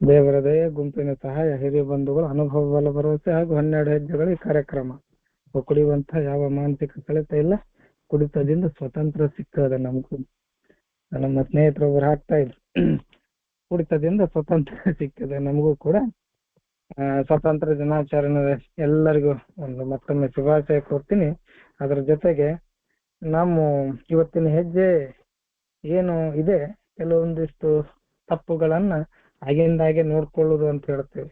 ದೇವರ ದಯೆ, ಗುಂಪಿನ ಸಹಾಯ, ಹಿರಿಯ ಬಂಧುಗಳು, ಅನುಭವ ಬಲ, ಭರವಸೆ ಹಾಗೂ 12 ಹೆಜ್ಜೆಗಳು ಈ ಕಾರ್ಯಕ್ರಮ. ಕುಡಿಯುವಂತ ಯಾವ ಮಾನಸಿಕ ಸೆಳೆತ ಇಲ್ಲ. ಕುಡಿತದಿಂದ ಸ್ವತಂತ್ರ ಸಿಕ್ಕದ ನಮಗೂ. ನಮ್ಮ ಸ್ನೇಹಿತರೊಬ್ಬರು ಹಾಕ್ತಾ ಇದ್ರು, ಕುಡಿತದಿಂದ ಸ್ವತಂತ್ರ ಸಿಕ್ಕದೆ ನಮಗೂ ಕೂಡ. ಸ್ವತಂತ್ರ ದಿನಾಚರಣೆ ಎಲ್ಲರಿಗೂ ಒಂದು ಮತ್ತೊಮ್ಮೆ ಶುಭಾಶಯ ಕೊಡ್ತೀನಿ. ಅದ್ರ ಜೊತೆಗೆ ನಮ್ಮ ಇವತ್ತಿನ ಹೆಜ್ಜೆ ಏನು ಇದೆ, ಕೆಲವೊಂದಿಷ್ಟು ತಪ್ಪುಗಳನ್ನ ಆಗಿಂದಾಗೆ ನೋಡ್ಕೊಳ್ಳುದು ಅಂತ ಹೇಳ್ತೇವೆ.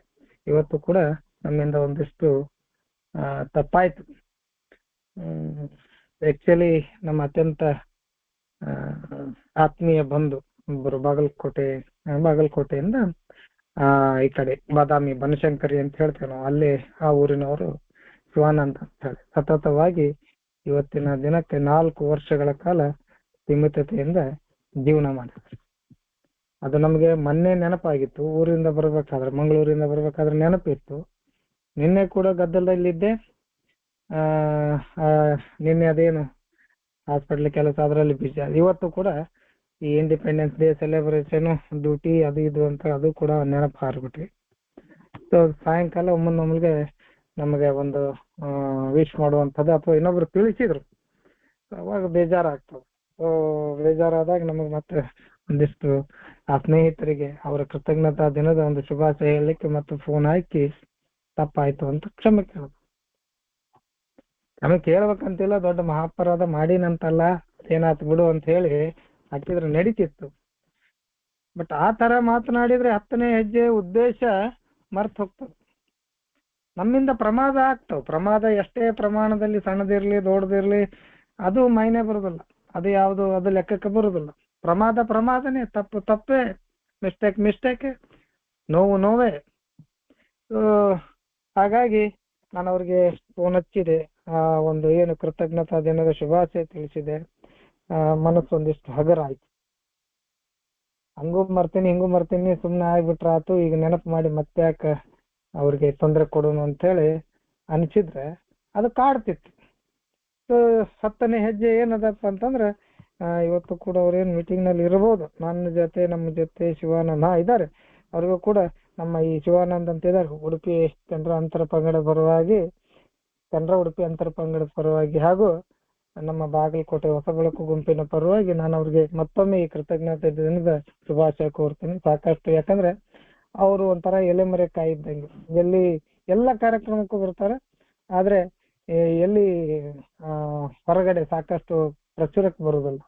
ಇವತ್ತು ಕೂಡ ನಮ್ಮಿಂದ ಒಂದಿಷ್ಟು ತಪ್ಪಾಯ್ತು. ಆಕ್ಚುಲಿ ನಮ್ಮ ಅತ್ಯಂತ ಆತ್ಮೀಯ ಬಂಧು ಒಬ್ಬರು ಬಾಗಲಕೋಟೆಯಿಂದ ಈ ಕಡೆ ಬಾದಾಮಿ ಬನಶಂಕರಿ ಅಂತ ಹೇಳ್ತೇವೆ ನಾವು, ಅಲ್ಲೇ ಆ ಊರಿನವರು ಶಿವಾನಂದ್ ಅಂತ ಹೇಳಿ ಸತತವಾಗಿ ಇವತ್ತಿನ ದಿನಕ್ಕೆ 4 ವರ್ಷಗಳ ಕಾಲ ಸೀಮಿತತೆಯಿಂದ ಜೀವನ ಮಾಡಿದ್ರು. ಅದು ನಮ್ಗೆ ಮೊನ್ನೆ ನೆನಪಾಗಿತ್ತು. ಊರಿಂದ ಬರ್ಬೇಕಾದ್ರೆ, ಮಂಗಳೂರಿಂದ ಬರ್ಬೇಕಾದ್ರೆ ನೆನಪಿತ್ತು. ನಿನ್ನೆ ಕೂಡ ಗದ್ದಲದಲ್ಲಿದ್ದೆ. ನಿನ್ನೆ ಅದೇನು ಹಾಸ್ಪಿಟ್ಲ್ ಕೆಲಸ ಅದರಲ್ಲಿ ಬಿಸಿ. ಇವತ್ತು ಕೂಡ ಈ ಇಂಡಿಪೆಂಡೆನ್ಸ್ ಡೇ ಸೆಲೆಬ್ರೇಷನ್, ಡ್ಯೂಟಿ, ಅದು ಇದು ಅಂತ ಅದು ಕೂಡ ನೆನಪು ಹಾರ್ಬಿಟ್ವಿ. ಸೊ ಸಾಯಂಕಾಲ ಒಮ್ಮೊಮ್ಮೆ ನಮಗೆ ಒಂದು ವಿಶ್ ಮಾಡುವಂಥದ್ದು ಅಥವಾ ಇನ್ನೊಬ್ರು ತಿಳಿಸಿದ್ರು, ಅವಾಗ ಬೇಜಾರಾಗ್ತದೆ. ಸೊ ಬೇಜಾರಾದಾಗ ನಮಗೆ ಮತ್ತೆ ಒಂದಿಷ್ಟು ಆ ಸ್ನೇಹಿತರಿಗೆ ಅವರ ಕೃತಜ್ಞತಾ ದಿನದ ಒಂದು ಶುಭಾಶಯ ಹೇಳಲಿಕ್ಕೆ ಮತ್ತೆ ಫೋನ್ ಹಾಕಿ ತಪ್ಪಾಯ್ತು ಅಂತ ಕ್ಷಮೆ ಕೇಳೋದು. ಕ್ಷಮೆ ಕೇಳ್ಬೇಕಂತಿಲ್ಲ, ದೊಡ್ಡ ಮಹಾಪರಾಧ ಮಾಡಿನಂತಲ್ಲ, ಏನಾಯ್ತು ಬಿಡು ಅಂತ ಹೇಳಿ ಹಾಕಿದ್ರೆ ನಡೀತಿತ್ತು. ಬಟ್ ಆ ತರ ಮಾತನಾಡಿದ್ರೆ 10ನೇ ಹೆಜ್ಜೆ ಉದ್ದೇಶ ಮರ್ತು ಹೋಗ್ತದೆ. ನಮ್ಮಿಂದ ಪ್ರಮಾದ ಆಗ್ತಾವ. ಪ್ರಮಾದ ಎಷ್ಟೇ ಪ್ರಮಾಣದಲ್ಲಿ ಸಣ್ಣದಿರ್ಲಿ ದೊಡ್ಡದಿರ್ಲಿ ಅದು ಮೈನೆ ಬರುದಿಲ್ಲ, ಅದು ಯಾವುದು ಅದು ಲೆಕ್ಕಕ್ಕೆ ಬರುದಿಲ್ಲ. ಪ್ರಮಾದನೇ, ತಪ್ಪೇ, ಮಿಸ್ಟೇಕೆ, ನೋವೇ. ಹಾಗಾಗಿ ನಾನು ಅವ್ರಿಗೆ ಫೋನ್ ಹಚ್ಚಿದೆ, ಒಂದು ಏನು ಕೃತಜ್ಞತಾ ದಿನದ ಶುಭಾಶಯ ತಿಳಿಸಿದೆ. ಮನಸ್ಸೊಂದಿಷ್ಟು ಹಗರ ಆಯ್ತು. ಹಂಗೂ ಮರ್ತೀನಿ ಹಿಂಗೂ ಮರ್ತೀನಿ ಸುಮ್ಮನೆ ಆಗ್ಬಿಟ್ರ ಆತು, ಈಗ ನೆನಪು ಮಾಡಿ ಮತ್ತೆ ಯಾಕೆ ಅವ್ರಿಗೆ ತೊಂದರೆ ಕೊಡೋಣ ಅಂತ ಹೇಳಿ ಅನಿಸಿದ್ರೆ ಅದು ಕಾಡ್ತಿತ್ತು. ಸೊ 10ನೇ ಹೆಜ್ಜೆ ಏನದಪ್ಪ ಅಂತಂದ್ರೆ, ಇವತ್ತು ಕೂಡ ಅವ್ರೇನು ಮೀಟಿಂಗ್ ನಲ್ಲಿ ಇರಬಹುದು, ನಮ್ಮ ಜೊತೆ ಶಿವಾನಂದ ಇದ್ದಾರೆ. ಅವ್ರಿಗೂ ಕೂಡ ನಮ್ಮ ಈ ಶಿವಾನಂದ್ ಅಂತ ಇದ್ದಾರೆ, ಉಡುಪಿ ಕನ್ನಡ ಅಂತರ ಪಂಗಡ ಪರವಾಗಿ ಹಾಗೂ ನಮ್ಮ ಬಾಗಲಕೋಟೆ ಹೊಸ ಬೆಳಕು ಗುಂಪಿನ ಪರವಾಗಿ ನಾನು ಅವ್ರಿಗೆ ಮತ್ತೊಮ್ಮೆ ಈ ಕೃತಜ್ಞತೆ ದಿನದ ಶುಭಾಶಯ ಕೋರ್ತೀನಿ. ಸಾಕಷ್ಟು, ಯಾಕಂದ್ರೆ ಅವರು ಒಂಥರ ಎಲೆಮರೆ ಕಾಯಿ ಇದ್ದಂಗೆ, ಎಲ್ಲಿ ಎಲ್ಲ ಕಾರ್ಯಕ್ರಮಕ್ಕೂ ಬರ್ತಾರೆ, ಆದ್ರೆ ಎಲ್ಲಿ ಹೊರಗಡೆ ಸಾಕಷ್ಟು ಪ್ರಚುರಕ್ಕೆ ಬರುವುದಿಲ್ಲ,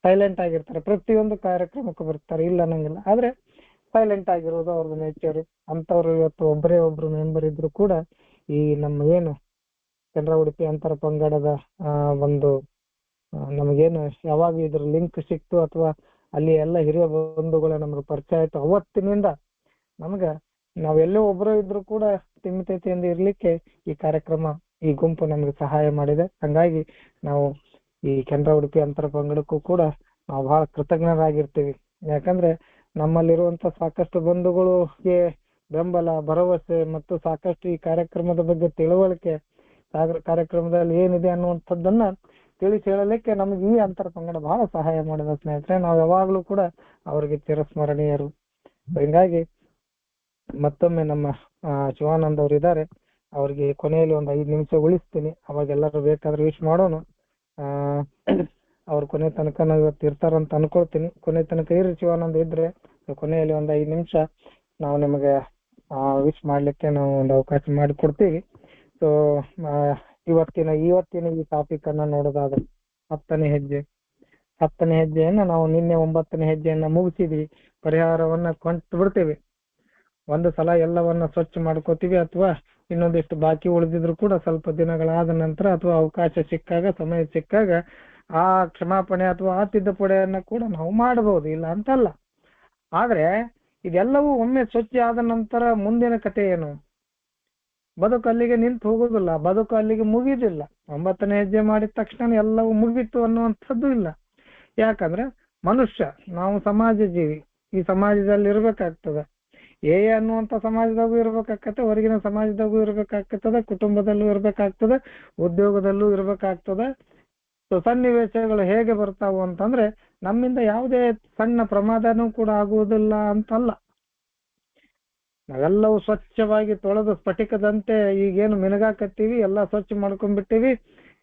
ಸೈಲೆಂಟ್ ಆಗಿರ್ತಾರೆ. ಪ್ರತಿಯೊಂದು ಕಾರ್ಯಕ್ರಮಕ್ಕೂ ಬರ್ತಾರೆ, ಇಲ್ಲ ಅನ್ನಂಗಿಲ್ಲ, ಆದ್ರೆ ಸೈಲೆಂಟ್ ಆಗಿರೋದು ಅವ್ರದ್ದು ನೇಚರ್. ಅಂತವ್ರು ಇವತ್ತು ಒಬ್ರು ಮೆಂಬರ್ ಇದ್ರು ಕೂಡ ಈ ನಮ್ಮ ಏನು ಕನ್ನಡ ಉಡುಪಿ ಅಂತರ ಪಂಗಡದ ಒಂದು ನಮಗೇನು ಯಾವಾಗ ಇದ್ರ ಲಿಂಕ್ ಸಿಕ್ತು ಅಥವಾ ಅಲ್ಲಿ ಎಲ್ಲ ಹಿರಿಯ ಬಂಧುಗಳ ನಮ್ಗೆ ಪರಿಚಯ ಆಯ್ತು, ಅವತ್ತಿನಿಂದ ನಮ್ಗೆ ನಾವೆಲ್ಲೋ ಒಬ್ಬರು ಇದ್ರು ಕೂಡ ಸೀಮಿತತೆಯಿಂದ ಇರ್ಲಿಕ್ಕೆ ಈ ಕಾರ್ಯಕ್ರಮ, ಈ ಗುಂಪು ನಮ್ಗೆ ಸಹಾಯ ಮಾಡಿದೆ. ಹಂಗಾಗಿ ನಾವು ಈ ಕನ್ನಡ ಉಡುಪಿ ಅಂತರ ಪಂಗಡಕ್ಕೂ ಕೂಡ ನಾವು ಬಹಳ ಕೃತಜ್ಞರಾಗಿರ್ತೀವಿ. ಯಾಕಂದ್ರೆ ನಮ್ಮಲ್ಲಿರುವಂತ ಸಾಕಷ್ಟು ಬಂಧುಗಳಿಗೆ ಬೆಂಬಲ, ಭರವಸೆ ಮತ್ತು ಸಾಕಷ್ಟು ಈ ಕಾರ್ಯಕ್ರಮದ ಬಗ್ಗೆ ತಿಳುವಳಿಕೆ, ಕಾರ್ಯಕ್ರಮದಲ್ಲಿ ಏನಿದೆ ಅನ್ನುವಂಥದ್ದನ್ನ ತಿಳಿಸಿ ಹೇಳಲಿಕ್ಕೆ ನಮ್ಗೆ ಈ ಅಂತರ ಪಂಗಡ ಬಹಳ ಸಹಾಯ ಮಾಡಿದ ಸ್ನೇಹಿತರೆ. ನಾವು ಯಾವಾಗ್ಲೂ ಕೂಡ ಅವರಿಗೆ ಚಿರಸ್ಮರಣೀಯರು. ಹಿಂಗಾಗಿ ಮತ್ತೊಮ್ಮೆ ನಮ್ಮ ಶಿವಾನಂದ್ ಅವರು ಇದ್ದಾರೆ, ಅವ್ರಿಗೆ ಕೊನೆಯಲ್ಲಿ ಒಂದು 5 ನಿಮಿಷ ಉಳಿಸ್ತೀನಿ, ಅವಾಗ ಎಲ್ಲರೂ ಬೇಕಾದ್ರೆ ವಿಶ್ ಮಾಡೋಣ. ಅವ್ರ ಕೊನೆ ತನಕ ನಾವು ಇವತ್ತು ಇರ್ತಾರಂತ ಅನ್ಕೊಳ್ತೀನಿ. ಕೊನೆ ತನಕ ಇರ್ರಿ ಶಿವಾನಂದ್ ಇದ್ರೆ, ಕೊನೆಯಲ್ಲಿ ಒಂದು 5 ನಿಮಿಷ ನಾವು ನಿಮಗೆ ವಿಶ್ ಮಾಡ್ಲಿಕ್ಕೆ ನಾವು ಒಂದು ಅವಕಾಶ ಮಾಡಿಕೊಡ್ತೀವಿ. ಸೊ ಇವತ್ತಿನ ಈ ಟಾಪಿಕ್ ಅನ್ನ ನೋಡೋದಾದ್ರೆ 10ನೇ ಹೆಜ್ಜೆಯನ್ನ ನಾವು ನಿನ್ನೆ 9ನೇ ಹೆಜ್ಜೆಯನ್ನ ಮುಗಿಸಿದ್ವಿ. ಪರಿಹಾರವನ್ನ ಕೊಂಟು ಬಿಡ್ತೇವೆ. ಒಂದು ಸಲ ಎಲ್ಲವನ್ನ ಸ್ವಚ್ಛ ಮಾಡ್ಕೋತೀವಿ, ಅಥವಾ ಇನ್ನೊಂದಿಷ್ಟು ಬಾಕಿ ಉಳಿದಿದ್ರು ಕೂಡ ಸ್ವಲ್ಪ ದಿನಗಳಾದ ನಂತರ ಅಥವಾ ಅವಕಾಶ ಸಿಕ್ಕಾಗ, ಸಮಯ ಸಿಕ್ಕಾಗ ಆ ಕ್ಷಮಾಪಣೆ ಅಥವಾ ಆ ತಿದ್ದುಪಡಿಯನ್ನ ಕೂಡ ನಾವು ಮಾಡಬಹುದು, ಇಲ್ಲ ಅಂತಲ್ಲ. ಆದ್ರೆ ಇದೆಲ್ಲವೂ ಒಮ್ಮೆ ಸ್ವಚ್ಛ ಆದ ನಂತರ ಮುಂದಿನ ಕಥೆ ಏನು? ಬದುಕು ಅಲ್ಲಿಗೆ ನಿಂತು ಹೋಗುದಿಲ್ಲ, ಬದುಕು ಅಲ್ಲಿಗೆ ಮುಗಿದಿಲ್ಲ. 9ನೇ ಹೆಜ್ಜೆ ಮಾಡಿದ ತಕ್ಷಣ ಎಲ್ಲವೂ ಮುಗಿತು ಅನ್ನುವಂಥದ್ದು ಇಲ್ಲ. ಯಾಕಂದ್ರೆ ಮನುಷ್ಯ, ನಾವು ಸಮಾಜ ಜೀವಿ, ಈ ಸಮಾಜದಲ್ಲಿ ಇರ್ಬೇಕಾಗ್ತದೆ. ಅನ್ನುವಂತ ಸಮಾಜದಾಗೂ ಇರ್ಬೇಕಾಗ್ತದೆ, ಹೊರಗಿನ ಸಮಾಜದಾಗೂ ಇರ್ಬೇಕಾಗ್ತದೆ, ಕುಟುಂಬದಲ್ಲೂ ಇರ್ಬೇಕಾಗ್ತದೆ, ಉದ್ಯೋಗದಲ್ಲೂ ಇರ್ಬೇಕಾಗ್ತದೆ. ಸೊ ಸನ್ನಿವೇಶಗಳು ಹೇಗೆ ಬರ್ತಾವು ಅಂತಂದ್ರೆ, ನಮ್ಮಿಂದ ಯಾವುದೇ ಸಣ್ಣ ಪ್ರಮಾದನೂ ಕೂಡ ಆಗುವುದಿಲ್ಲ ಅಂತಲ್ಲ. ನಾವೆಲ್ಲವೂ ಸ್ವಚ್ಛವಾಗಿ ತೊಳೆದು ಸ್ಫಟಿಕದಂತೆ ಈಗೇನು ಮಿನಗಾಕತ್ತೀವಿ, ಎಲ್ಲ ಸ್ವಚ್ಛ ಮಾಡ್ಕೊಂಡ್ಬಿಟ್ಟಿವಿ,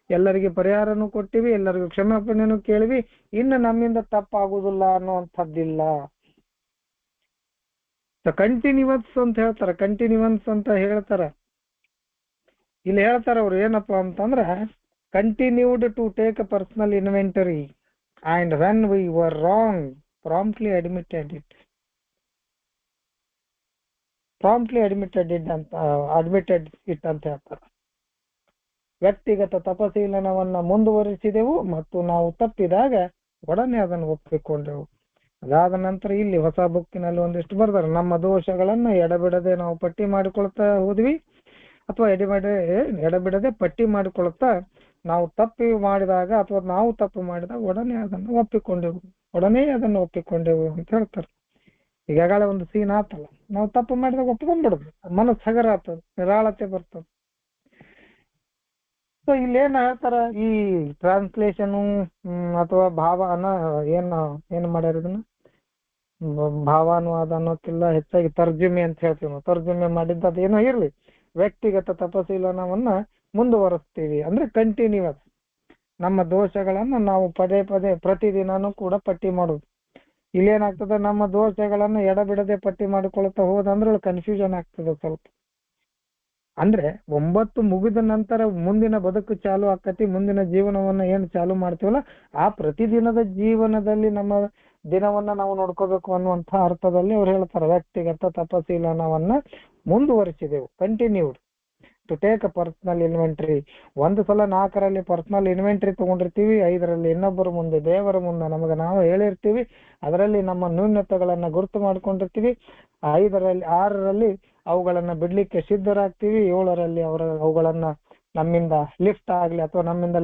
ಎಲ್ಲರಿಗೆ ಪರಿಹಾರನೂ ಕೊಟ್ಟಿವಿ, ಎಲ್ಲರಿಗೂ ಕ್ಷಮಾಪಣೆನೂ ಕೇಳಿವಿ. ಇನ್ನು ನಮ್ಮಿಂದ ತಪ್ಪಾಗುದಿಲ್ಲ ಅನ್ನುವಂಥದ್ದಿಲ್ಲ. ಕಂಟಿನ್ಯೂಸ್ ಅಂತ ಹೇಳ್ತಾರ, ಕಂಟಿನ್ಯೂನ್ಸ್ ಅಂತ ಹೇಳ್ತಾರ. ಇಲ್ಲಿ ಹೇಳ್ತಾರ ಅವ್ರು ಏನಪ್ಪಾ ಅಂತಂದ್ರ, continued to take a personal inventory and when we were wrong promptly admitted it. Admitted it ಅಂತ ಹೇಳ್ತಾರೆ. ವ್ಯಕ್ತಿಗತ ತಪಶೀಲನವನ್ನ ಮುಂದುವರಿಸಿದೆವು ಮತ್ತು ನಾವು ತಪ್ಪಿದಾಗ ಒಡನೆ ಅದನ್ನು ಒಪ್ಪಿಕೊಂಡೆವು. ಅದಾದ ನಂತರ ಇಲ್ಲಿ ಹೊಸ ಬುಕ್ಕಿನಲ್ಲಿ ಒಂದಿಷ್ಟು ಬರ್ತಾರೆ, ನಮ್ಮ ದೋಷಗಳನ್ನ ಎಡಬಿಡದೆ ನಾವು ಪಟ್ಟಿ ಮಾಡಿಕೊಳ್ತಾ ಹೋದ್ವಿ, ಅಥವಾ ಎಡಬಿಡದೆ ಪಟ್ಟಿ ಮಾಡಿಕೊಳ್ತಾ ನಾವು ತಪ್ಪು ಮಾಡಿದಾಗ ಅಥವಾ ನಾವು ತಪ್ಪು ಮಾಡಿದಾಗ ಒಡನೆ ಅದನ್ನು ಒಪ್ಪಿಕೊಂಡೆವು ಅಂತ ಹೇಳ್ತಾರೆ. ಈಗಾಗಲೇ ಒಂದು ಸೀನ್ ಆತಲ್ಲ, ನಾವು ತಪ್ಪು ಮಾಡಿದಾಗ ಒಪ್ಕೊಂಡ್ಬಿಡುದು, ಮನಸ್ಸು ಹಗರ ಆಗ್ತದೆ, ನಿರಾಳತೆ ಬರ್ತದೆ. ಸೊ ಇಲ್ಲೇನ್ ಹೇಳ್ತಾರ, ಈ ಟ್ರಾನ್ಸ್ಲೇಷನ್ ಅಥವಾ ಭಾವನ ಏನು ಮಾಡ್ಯಾರ, ಇದನ್ನ ಭಾವಾನುವಾದ ಅನ್ನೋಕ್ಕಿಲ್ಲ, ಹೆಚ್ಚಾಗಿ ತರ್ಜುಮೆ ಅಂತ ಹೇಳ್ತೀವಿ ನಾವು. ತರ್ಜುಮೆ ಮಾಡಿದ್ದು ಅದೇನೋ ಇರ್ಲಿ, ವ್ಯಕ್ತಿಗತ ತಪಶೀಲನವನ್ನ ಮುಂದುವರಿಸ್ತೀವಿ ಅಂದ್ರೆ ಕಂಟಿನ್ಯೂಸ್. ನಮ್ಮ ದೋಷಗಳನ್ನ ನಾವು ಪದೇ ಪದೇ ಪ್ರತಿದಿನಾನು ಕೂಡ ಪಟ್ಟಿ ಮಾಡುದು. ಇಲ್ಲೇನಾಗ್ತದೆ, ನಮ್ಮ ದೋಷಗಳನ್ನ ಎಡಬಿಡದೆ ಪಟ್ಟಿ ಮಾಡಿಕೊಳ್ತಾ ಹೋದಂದ್ರೆ ಕನ್ಫ್ಯೂಷನ್ ಆಗ್ತದೆ ಸ್ವಲ್ಪ. ಅಂದ್ರೆ 9 ಮುಗಿದ ನಂತರ ಮುಂದಿನ ಬದುಕು ಚಾಲು ಆಕತಿ. ಮುಂದಿನ ಜೀವನವನ್ನ ಏನು ಚಾಲು ಮಾಡ್ತೀವಲ್ಲ, ಆ ಪ್ರತಿದಿನದ ಜೀವನದಲ್ಲಿ ನಮ್ಮ ದಿನವನ್ನ ನಾವು ನೋಡ್ಕೋಬೇಕು ಅನ್ನುವಂಥ ಅರ್ಥದಲ್ಲಿ ಅವ್ರು ಹೇಳ್ತಾರೆ, ವ್ಯಕ್ತಿಗತ ತಪಶೀಲನವನ್ನ ಮುಂದುವರಿಸಿದೆವು, continued to take a personal inventory. ಒಂದು ಸಲ 4ರಲ್ಲಿ ಪರ್ಸನಲ್ ಇನ್ವೆಂಟರಿ ತಗೊಂಡಿರ್ತೀವಿ, 5ರಲ್ಲಿ ಇನ್ನೊಬ್ಬರ ಮುಂದೆ, ದೇವರ ಮುಂದೆ ನಮಗೆ ನಾವು ಹೇಳಿರ್ತೀವಿ, ಅದರಲ್ಲಿ ನಮ್ಮ ನ್ಯೂನತೆಗಳನ್ನ ಗುರುತು ಮಾಡ್ಕೊಂಡಿರ್ತೀವಿ. 6ರಲ್ಲಿ ಅವುಗಳನ್ನ ಬಿಡ್ಲಿಕ್ಕೆ ಸಿದ್ಧರಾಗ್ತೀವಿ. 7ರಲ್ಲಿ ಅವುಗಳನ್ನ ನಮ್ಮಿಂದ ಲಿಫ್ಟ್ ಆಗ್ಲಿ ಅಥವಾ ನಮ್ಮಿಂದ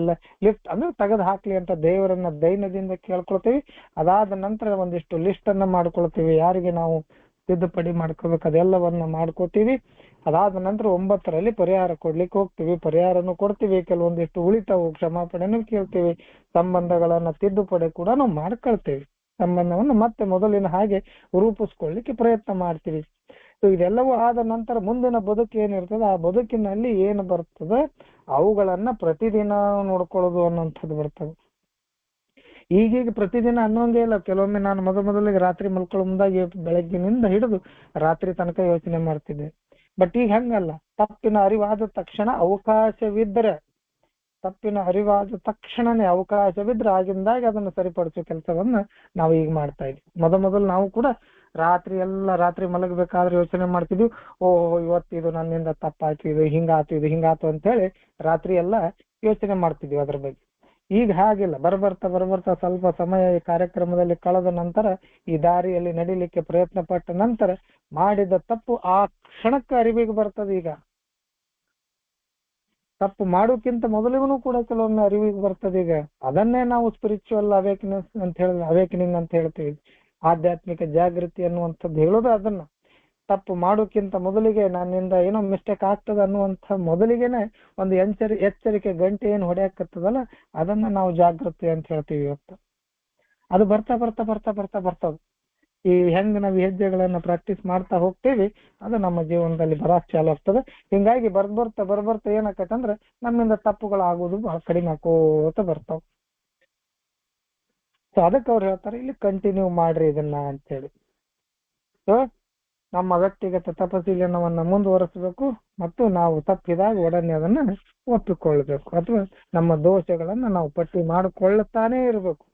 ಲಿಫ್ಟ್ ಅಂದ್ರೆ ತೆಗೆದು ಹಾಕ್ಲಿ ಅಂತ ದೇವರನ್ನ ದೈನ್ಯದಿಂದ ಕೇಳ್ಕೊಳ್ತೀವಿ. ಅದಾದ ನಂತರ ಒಂದಿಷ್ಟು ಲಿಸ್ಟ್ ಅನ್ನ ಮಾಡ್ಕೊಳ್ತೀವಿ, ಯಾರಿಗೆ ನಾವು ತಿದ್ದುಪಡಿ ಮಾಡ್ಕೋಬೇಕು ಅದೆಲ್ಲವನ್ನ ಮಾಡ್ಕೋತೀವಿ. ಅದಾದ ನಂತರ 9ರಲ್ಲಿ ಪರಿಹಾರ ಕೊಡ್ಲಿಕ್ಕೆ ಹೋಗ್ತೀವಿ, ಪರಿಹಾರನು ಕೊಡ್ತೀವಿ, ಕೆಲವೊಂದಿಷ್ಟು ಉಳಿತಾವು ಕ್ಷಮಾಪಣೆನೂ ಕೇಳ್ತೀವಿ, ಸಂಬಂಧಗಳನ್ನ ತಿದ್ದುಪಡಿ ಕೂಡ ನಾವು ಮಾಡ್ಕೊಳ್ತೇವೆ, ಸಂಬಂಧವನ್ನು ಮತ್ತೆ ಮೊದಲಿನ ಹಾಗೆ ರೂಪಿಸ್ಕೊಳ್ಳಿಕ್ಕೆ ಪ್ರಯತ್ನ ಮಾಡ್ತೀವಿ. ಸೊ ಇದೆಲ್ಲವೂ ಆದ ನಂತರ ಮುಂದಿನ ಬದುಕು ಏನಿರ್ತದೆ, ಆ ಬದುಕಿನಲ್ಲಿ ಏನು ಬರ್ತದೆ ಅವುಗಳನ್ನ ಪ್ರತಿದಿನ ನೋಡ್ಕೊಳ್ಳೋದು ಅನ್ನೋಂಥದ್ದು ಬರ್ತದೆ. ಈಗೀಗ ಪ್ರತಿದಿನ ಅನ್ನೋಂಗೇ ಇಲ್ಲ. ಕೆಲವೊಮ್ಮೆ ನಾನು ಮೊದಲಿಗೆ ರಾತ್ರಿ ಮಲ್ಕೊಳ್ಳೋ ಮುಂದಾಗಿ ಬೆಳಗ್ಗಿನಿಂದ ಹಿಡಿದು ರಾತ್ರಿ ತನಕ ಯೋಚನೆ ಮಾಡ್ತಿದ್ದೆ. ಬಟ್ ಈಗ ಹಂಗಲ್ಲ, ತಪ್ಪಿನ ಅರಿವಾದ ತಕ್ಷಣನೇ ಅವಕಾಶವಿದ್ರೆ ಆಗಿಂದಾಗಿ ಅದನ್ನು ಸರಿಪಡಿಸೋ ಕೆಲಸವನ್ನ ನಾವು ಈಗ ಮಾಡ್ತಾ ಇದ್ವಿ. ಮೊದಲು ನಾವು ಕೂಡ ರಾತ್ರಿ ಮಲಗಬೇಕಾದ್ರೆ ಯೋಚನೆ ಮಾಡ್ತಿದ್ವಿ, ಇವತ್ತು ಇದು ನನ್ನಿಂದ ತಪ್ಪಾಯ್ತು, ಇದು ಹಿಂಗಾತು ಅಂತ ಹೇಳಿ ರಾತ್ರಿ ಎಲ್ಲ ಯೋಚನೆ ಮಾಡ್ತಿದ್ವಿ ಅದ್ರ ಬಗ್ಗೆ. ಈಗ ಹಾಗಿಲ್ಲ, ಬರ್ಬರ್ತಾ ಸ್ವಲ್ಪ ಸಮಯ ಈ ಕಾರ್ಯಕ್ರಮದಲ್ಲಿ ಕಳೆದ ನಂತರ, ಈ ದಾರಿಯಲ್ಲಿ ನಡಿಲಿಕ್ಕೆ ಪ್ರಯತ್ನ ಪಟ್ಟ ನಂತರ ಮಾಡಿದ ತಪ್ಪು ಆ ಕ್ಷಣಕ್ಕೆ ಅರಿವಿಗೆ ಬರ್ತದೆ. ಈಗ ತಪ್ಪು ಮಾಡೋಕ್ಕಿಂತ ಮೊದಲಿಗೂ ಕೂಡ ಕೆಲವೊಮ್ಮೆ ಅರಿವಿಗೆ ಬರ್ತದೆ. ಈಗ ಅದನ್ನೇ ನಾವು ಸ್ಪಿರಿಚುವಲ್ ಅವೇಕನಿಂಗ್ ಅಂತ ಹೇಳ್ತೀವಿ, ಆಧ್ಯಾತ್ಮಿಕ ಜಾಗೃತಿ ಅನ್ನುವಂಥದ್ದು ಹೇಳೋದು ಅದನ್ನ. ತಪ್ಪು ಮಾಡೋಕ್ಕಿಂತ ಮೊದಲಿಗೆ ನನ್ನಿಂದ ಏನೋ ಮಿಸ್ಟೇಕ್ ಆಗ್ತದ ಅನ್ನುವಂಥ ಮೊದಲಿಗೆನೆ ಒಂದು ಎಚ್ಚರಿಕೆ ಗಂಟೆ ಏನು ಹೊಡೆಯಕತ್ತದಲ್ಲ, ಅದನ್ನ ನಾವು ಜಾಗೃತಿ ಅಂತ ಹೇಳ್ತೀವಿ ಇವತ್ತು. ಅದು ಬರ್ತಾ ಈ ಹೆಂಗ್ ನಾವು ಹೆಜ್ಜೆಗಳನ್ನ ಪ್ರಾಕ್ಟೀಸ್ ಮಾಡ್ತಾ ಹೋಗ್ತೀವಿ, ಅದು ನಮ್ಮ ಜೀವನದಲ್ಲಿ ಬರಾಕ್ ಚಾಲು ಆಗ್ತದೆ. ಹಿಂಗಾಗಿ ಬರ್ಬರ್ತಾ ಏನಾಕತ್ತಂದ್ರೆ ನಮ್ಮಿಂದ ತಪ್ಪುಗಳಾಗೋದು ಬಹಳ ಕಡಿಮೆ ಆಕೋತ ಬರ್ತಾವ. ಸೊ ಅದಕ್ಕೆ ಅವ್ರು ಹೇಳ್ತಾರೆ ಇಲ್ಲಿ ಕಂಟಿನ್ಯೂ ಮಾಡ್ರಿ ಇದನ್ನ ಅಂತೇಳಿ. ಸೊ ನಮ್ಮ ವ್ಯಕ್ತಿಗತ ತಪಶೀಲನವನ್ನ ಮುಂದುವರಿಸಬೇಕು ಮತ್ತು ನಾವು ತಪ್ಪಿದಾಗ ಒಡನೆ ಅದನ್ನ ಒಪ್ಪಿಕೊಳ್ಬೇಕು, ಅಥವಾ ನಮ್ಮ ದೋಷಗಳನ್ನ ನಾವು ಪಟ್ಟಿ ಮಾಡಿಕೊಳ್ಳುತ್ತಾನೇ ಇರಬೇಕು.